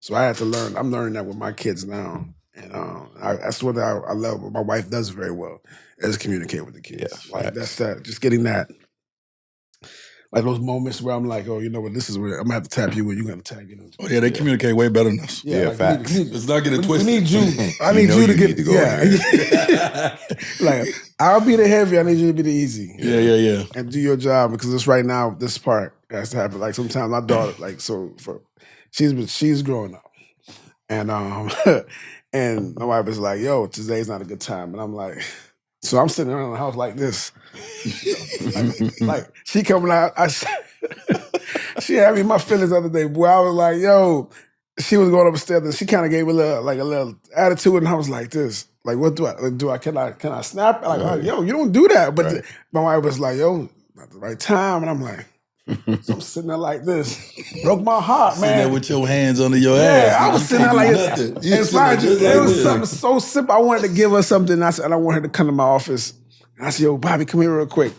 So I had to learn. I'm learning that with my kids now, and that's what I love. What my wife does very well is communicate with the kids. Yeah, Like facts. that's that. Just getting that. Like those moments where I'm like, oh, you know what? This is where I'm gonna have to tap you in. You're gonna tap you. Oh yeah, they communicate way better than us. Yeah, like, facts. Let's not get it we twisted. need you. I You need know you to you get. need to go Yeah. Like I'll be the heavy. I need you to be the easy. Yeah. And do your job because it's right now. This part has to happen. Like sometimes my daughter, she's growing up, and and my wife is like, "Yo, today's not a good time," and I'm like, so I'm sitting around the house like this, like she coming out. She had me in my feelings the other day, boy. I was like, "Yo," she was going upstairs and she kind of gave me a little attitude, and I was like, "This." Like, what do I do? Can I snap? Like, yo, you don't do that. But my wife was like, yo, not the right time. And I'm like, so I'm sitting there like this. Broke my heart, Sitting man. there with your hands under your Yeah, ass. I was sitting there like nothing. this. It was something so simple. I wanted to give her something. And I wanted her to come to my office. And I said, yo, Bobby, come here real quick.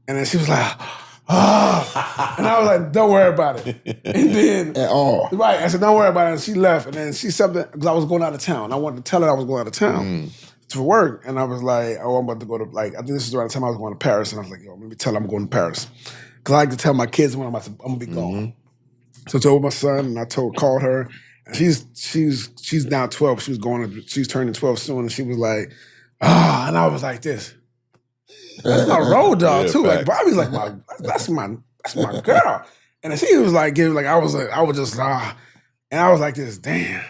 And then she was like, oh. And I was like, don't worry about it. And then, At all. right, I said, don't worry about it. And she left. And then she something, because I was going out of town. I wanted to tell her I was going out of town for work. And I was like, oh, I'm about to go to, I think this is around the time I was going to Paris. And I was like, yo, let me tell her I'm going to Paris. Because I like to tell my kids when I'm going to be gone. So I told my son, and I called her. And she's now 12. She's turning 12 soon. And she was like, and I was like this. That's my road dog too. Like Bobby's like that's my girl. And she was like I was just and I was like this, damn.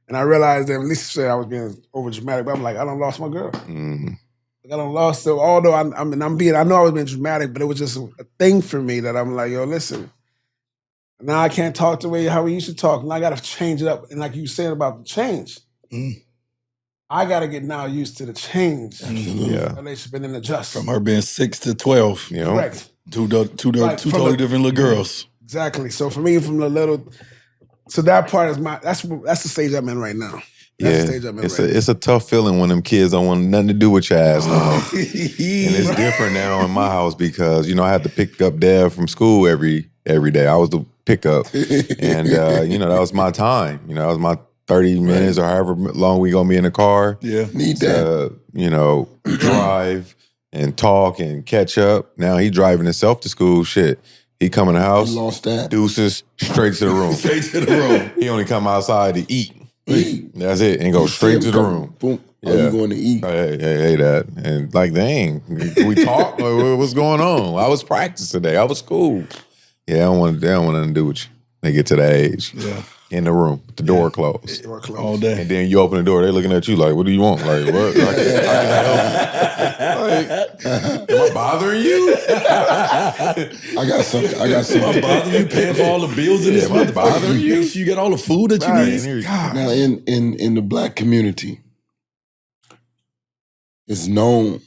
And I realized that Lisa said I was being over dramatic, but I'm like, I done lost my girl. Like I done lost. So although I know I was being dramatic, but it was just a thing for me that I'm like, yo, listen. Now I can't talk the way how we used to talk. Now I gotta change it up. And like you said about the change. I gotta get now used to the change. Yeah. Relationship and then adjust. From her being 6 to 12. You know? Correct. Two totally different little girls. Exactly. So for me, from the little, so that part is that's the stage I'm in right now. That's the stage I'm in right now. It's a tough feeling when them kids don't want nothing to do with your ass no more. And it's different now in my house because, I had to pick up Dad from school every day. I was the pickup. And, that was my time. That was my 30 minutes or however long we gonna be in the car. Yeah. Need that. Drive and talk and catch up. Now he driving himself to school. Shit. He come in the house. Lost that. Deuces, straight to the room. Straight to the room. He only come outside to eat. That's it. And go straight to the room. Boom. Oh, you going to eat. Hey, Dad. And like, dang, can we talk? What's going on? I was practicing today. I was cool. Yeah, they don't want nothing to do with you. They get to that age. Yeah. in the room, the door closed. Door closed. All day. And then you open the door, they're looking at you like, what do you want? Like, what? How can I help you? Like, am I bothering you? I got something. Am I bothering you paying for all the bills in this Am I motherfucker? bothering you? Make sure you get all the food that you need. Now, in the black community, it's known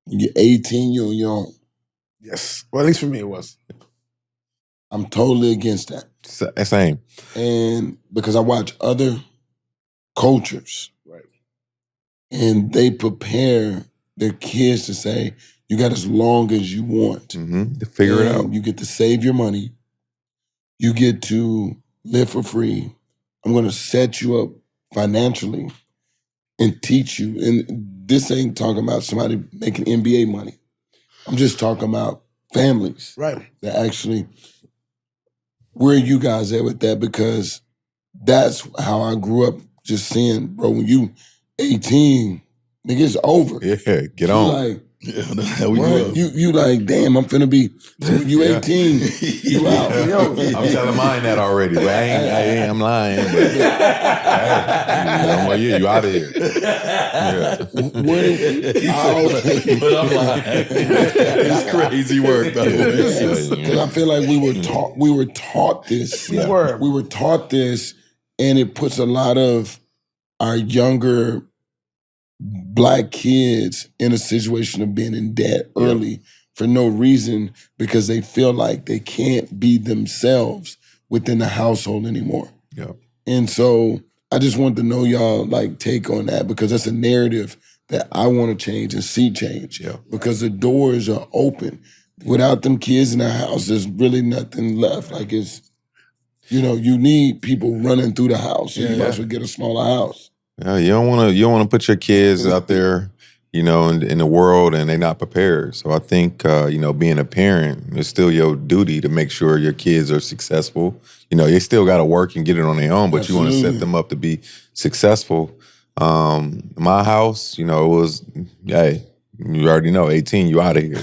when you're 18, you're on your own. Yes. Well, at least for me, it was. I'm totally against that. Same. And because I watch other cultures, Right. and they prepare their kids to say, you got as long as you want. To figure it And out. You get to save your money. You get to live for free. I'm going to set you up financially and teach you. And this ain't talking about somebody making NBA money. I'm just talking about families Right. that actually, where are you guys at with that? Because that's how I grew up just seeing, bro, when you 18, nigga, it's over. Yeah, get You on. like, Yeah, that's how we what? grew up. You like, damn, I'm finna be, you 18, you out. Yo, I'm telling mine that already, but I'm lying. But, I'm like, yeah, you out of here. Yeah. But I'm like, it's crazy work, by the way. Because I feel like we were taught this. We were. We were taught this, and it puts a lot of our younger Black kids in a situation of being in debt early for no reason, because they feel like they can't be themselves within the household anymore. Yeah. And so I just want to know y'all like take on that, because that's a narrative that I want to change and see change. Yeah. Because the doors are open. Without them kids in the house, there's really nothing left. Like it's, you need people running through the house. You might as well get a smaller house. Yeah, you don't want to put your kids out there, in the world, and they're not prepared. So I think, being a parent, it's still your duty to make sure your kids are successful. They still got to work and get it on their own, but you want to set them up to be successful. My house, it was, hey, you already know, 18, you out of here.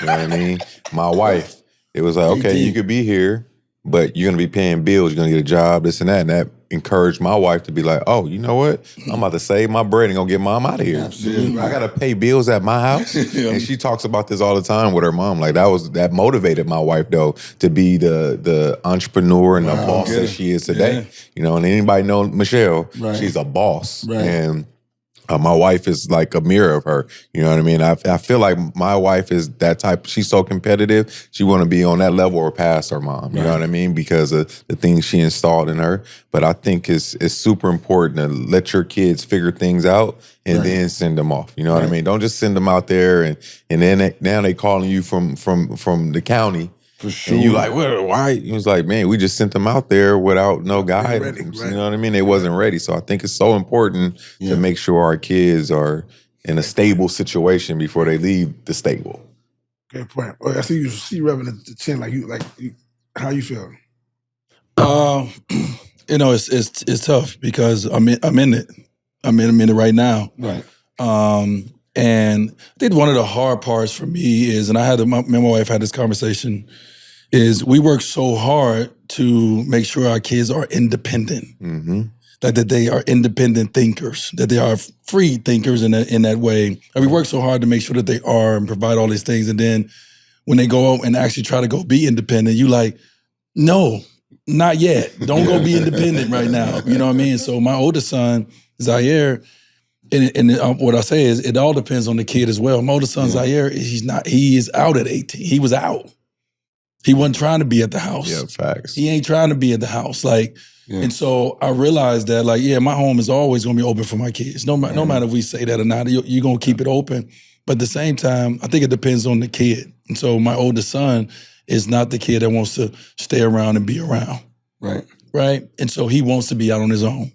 You know what I mean? My wife, it was like, okay, 18. you could be here, but you're going to be paying bills, you're going to get a job, this and that. And that encouraged my wife to be like, oh, you know what? I'm about to save my bread and go get mom out of here. Absolutely. I got to pay bills at my house. And she talks about this all the time with her mom. Like that motivated my wife, though, to be the entrepreneur and the boss that she is today. And anybody know Michelle, she's a boss. Right. And my wife is like a mirror of her. You know what I mean? I feel like my wife is that type. She's so competitive. She want to be on that level or past her mom. You know what I mean? Because of the things she installed in her. But I think it's super important to let your kids figure things out and then send them off. You know what I mean? Don't just send them out there and then now they calling you from the county. For sure. And you like, well, why? He was like, man, we just sent them out there without no guidance. You know what I mean? They wasn't ready. So I think it's so important to make sure our kids are in a stable situation before they leave the stable. Good point. Well, I see you rubbing the chin like how you feel? It's tough because I'm in it. I'm in it right now. Right. And I think one of the hard parts for me is, and me and my wife had this conversation, is we work so hard to make sure our kids are independent. Mm-hmm. That they are independent thinkers, that they are free thinkers in that way. And we work so hard to make sure that they are and provide all these things. And then when they go out and actually try to go be independent, you like, no, not yet. Don't go be independent right now. You know what I mean? So my oldest son, Zaire, and what I say is it all depends on the kid as well. My oldest son, Zaire, he is out at 18. He was out. He wasn't trying to be at the house. Yeah, facts. He ain't trying to be at the house. And so I realized that, my home is always going to be open for my kids. No matter if we say that or not, you're going to keep it open. But at the same time, I think it depends on the kid. And so my oldest son is not the kid that wants to stay around and be around. Right. Right? And so he wants to be out on his own.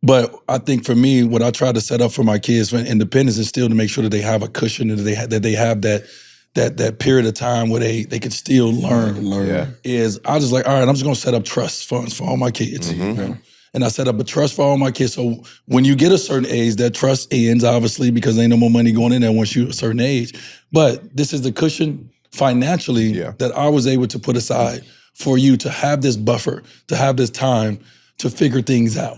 But I think for me, what I try to set up for my kids for independence is still to make sure that they have a cushion and that they have that period of time where they can still learn. Yeah. Is I just like, all right, I'm just gonna set up trust funds for all my kids. Mm-hmm. And I set up a trust for all my kids. So when you get a certain age, that trust ends, obviously, because there ain't no more money going in there once you're a certain age. But this is the cushion financially that I was able to put aside for you to have this buffer, to have this time to figure things out.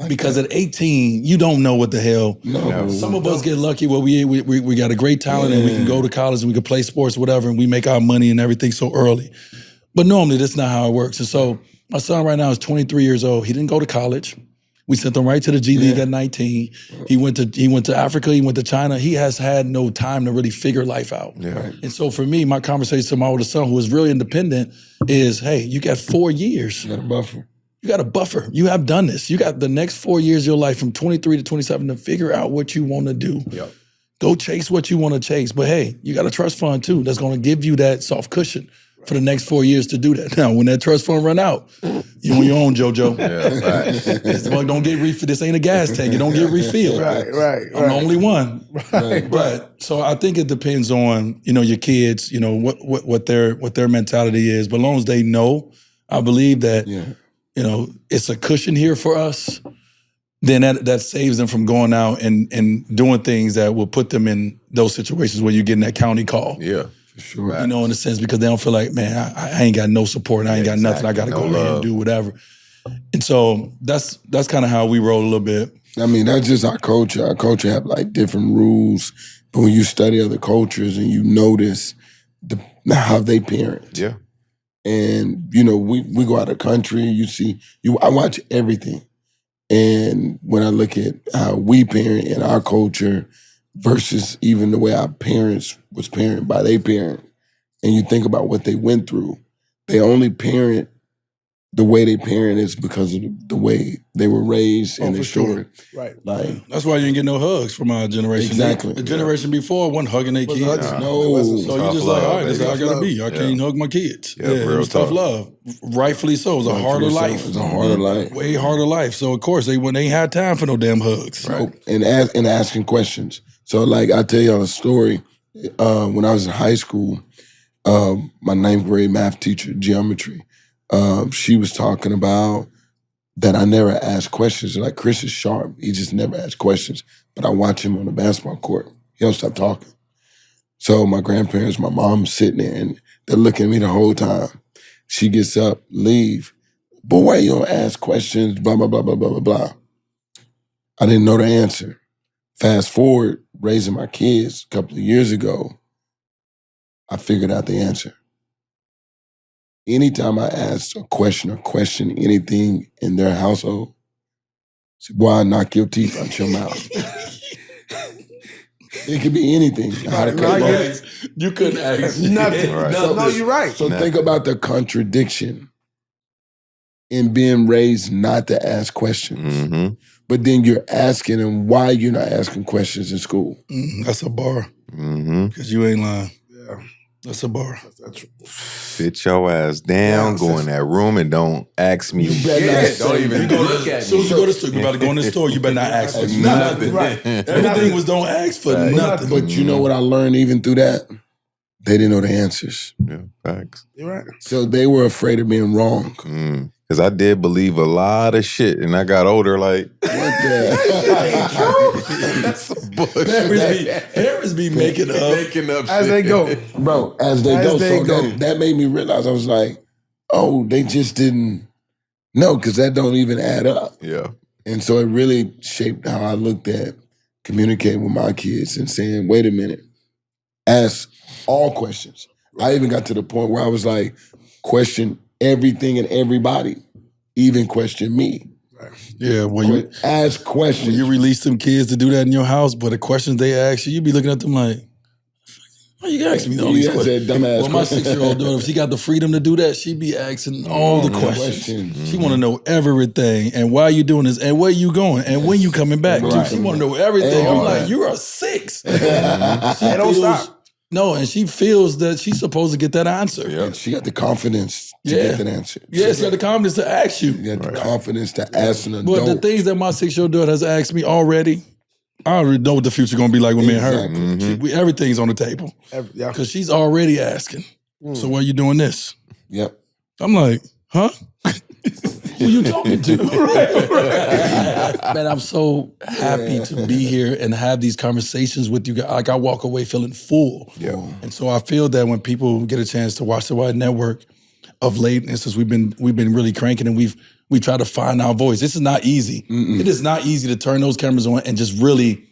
Because at 18, you don't know what the hell. No. Some of us get lucky where we got a great talent and we can go to college and we can play sports, whatever, and we make our money and everything so early. But normally that's not how it works. And so my son right now is 23 years old. He didn't go to college. We sent him right to the G League at 19. He went to Africa, he went to China. He has had no time to really figure life out. Yeah. And so for me, my conversation to my older son, who is really independent, is, hey, you got 4 years. You got a buffer. You got a buffer. You have done this. You got the next 4 years of your life from 23 to 27 to figure out what you want to do. Yep. Go chase what you want to chase. But hey, you got a trust fund too that's going to give you that soft cushion for the next 4 years to do that. Now, when that trust fund run out, you on your own, JoJo. Don't get refilled. This ain't a gas tank. You don't get refilled. Right. I'm the only one. Right. But so I think it depends on, your kids, what their mentality is. But as long as they know, I believe that it's a cushion here for us, then that saves them from going out and doing things that will put them in those situations where you're getting that county call. Yeah. Sure. In a sense, because they don't feel like, man, I ain't got no support, and I ain't got nothing. I got to go there and do whatever. And so that's kind of how we roll a little bit. I mean, that's just our culture. Our culture have like different rules, but when you study other cultures and you notice how they parent. Yeah. And, we go out of the country, I watch everything. And when I look at how we parent in our culture versus even the way our parents was parented by their parent, and you think about what they went through, they only parent the way they parent is because of the way they were raised and their story. Right. Like, That's why you didn't get no hugs from our generation. Exactly. The generation before wasn't hugging their kids. no. So you just like, all right, this is how I gotta be. I can't hug my kids. Yeah, it real was tough tough. love. Rightfully so. It was a harder life. It's a harder life. Way harder life. So of course they ain't had time for no damn hugs. So, and asking questions. So like I tell y'all a story. When I was in high school, my 9th grade math teacher, geometry, she was talking about that I never asked questions. Like Chris is sharp. He just never asks questions. But I watch him on the basketball court. He don't stop talking. So my grandparents, my mom's sitting there and they're looking at me the whole time. She gets up, leave. Boy, why you don't ask questions? Blah, blah, blah, blah, blah, blah, blah. I didn't know the answer. Fast forward, raising my kids a couple of years ago, I figured out the answer. Anytime I ask a question or question anything in their household, I say, boy, I knock your teeth out your mouth. It could be anything. You couldn't ask Nothing. Right. No, you're right. So think about the contradiction in being raised not to ask questions. Mm-hmm. But then you're asking them why you're not asking questions in school. That's a bar. Mm-hmm. Because you ain't lying. Yeah. That's a bar. That's Sit your ass down, go in that room, and don't ask me You better shit. not say Don't even nothing. look at As soon me. as you go to store, you about to go in the store, you better not ask for Nothing. nothing. right. Everything was don't ask for nothing. But you know what I learned even through that? They didn't know the answers. Yeah, facts. You're right. So they were afraid of being wrong. Because I did believe a lot of shit, and I got older like, What the? that's some bullshit. Parents be making up. Making up As shit. they go. Bro, as they go. That made me realize, I was like, oh, they just didn't know, because that don't even add up. Yeah. And so it really shaped how I looked at communicating with my kids and saying, wait a minute, ask all questions. I even got to the point where I was like, question everything and everybody, even question me. Yeah, when Ask questions. you release them kids to do that in your house, but the questions they ask you, you be looking at them like, why you asking me all these questions? Dumbass Well, my questions. 6-year-old daughter, if she got the freedom to do that, she be asking all the questions. She want to know everything, and why you doing this, and where you going, and when you coming back. Right. She want to know everything. I'm like, you're a 6. They don't stop. No, and she feels that she's supposed to get that answer. And she got the confidence to Yeah. get that answer. Yeah, she got the confidence to ask you. She got the confidence to ask an But adult. the things that my 6-year-old daughter has asked me already, I already know what the future gonna be like with me and her. Exactly. Everything's on the table. Yeah. Because she's already asking. So why you doing this? Yep. I'm like, huh? Who you talking to? Man, I'm so happy to be here and have these conversations with you guys. Like, I walk away feeling full. Yeah. And so I feel that when people get a chance to watch the Wide Network of late, and since we've been really cranking, and we try to find our voice. This is not easy. It is not easy to turn those cameras on and just really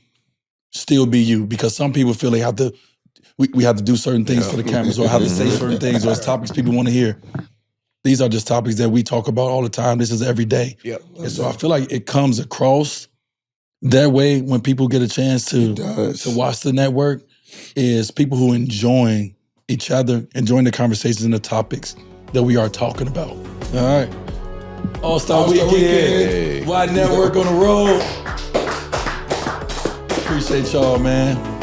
still be you, because some people feel they have to. We have to do certain things for the cameras, or have to say certain things, or it's topics people want to hear. These are just topics that we talk about all the time. This is every day. Yep. And so I feel like it comes across that way when people get a chance to watch the network, is people who enjoying each other, enjoying the conversations and the topics that we are talking about. All right. All-Star Weekend. Hey. Wide Network on the road. Appreciate y'all, man.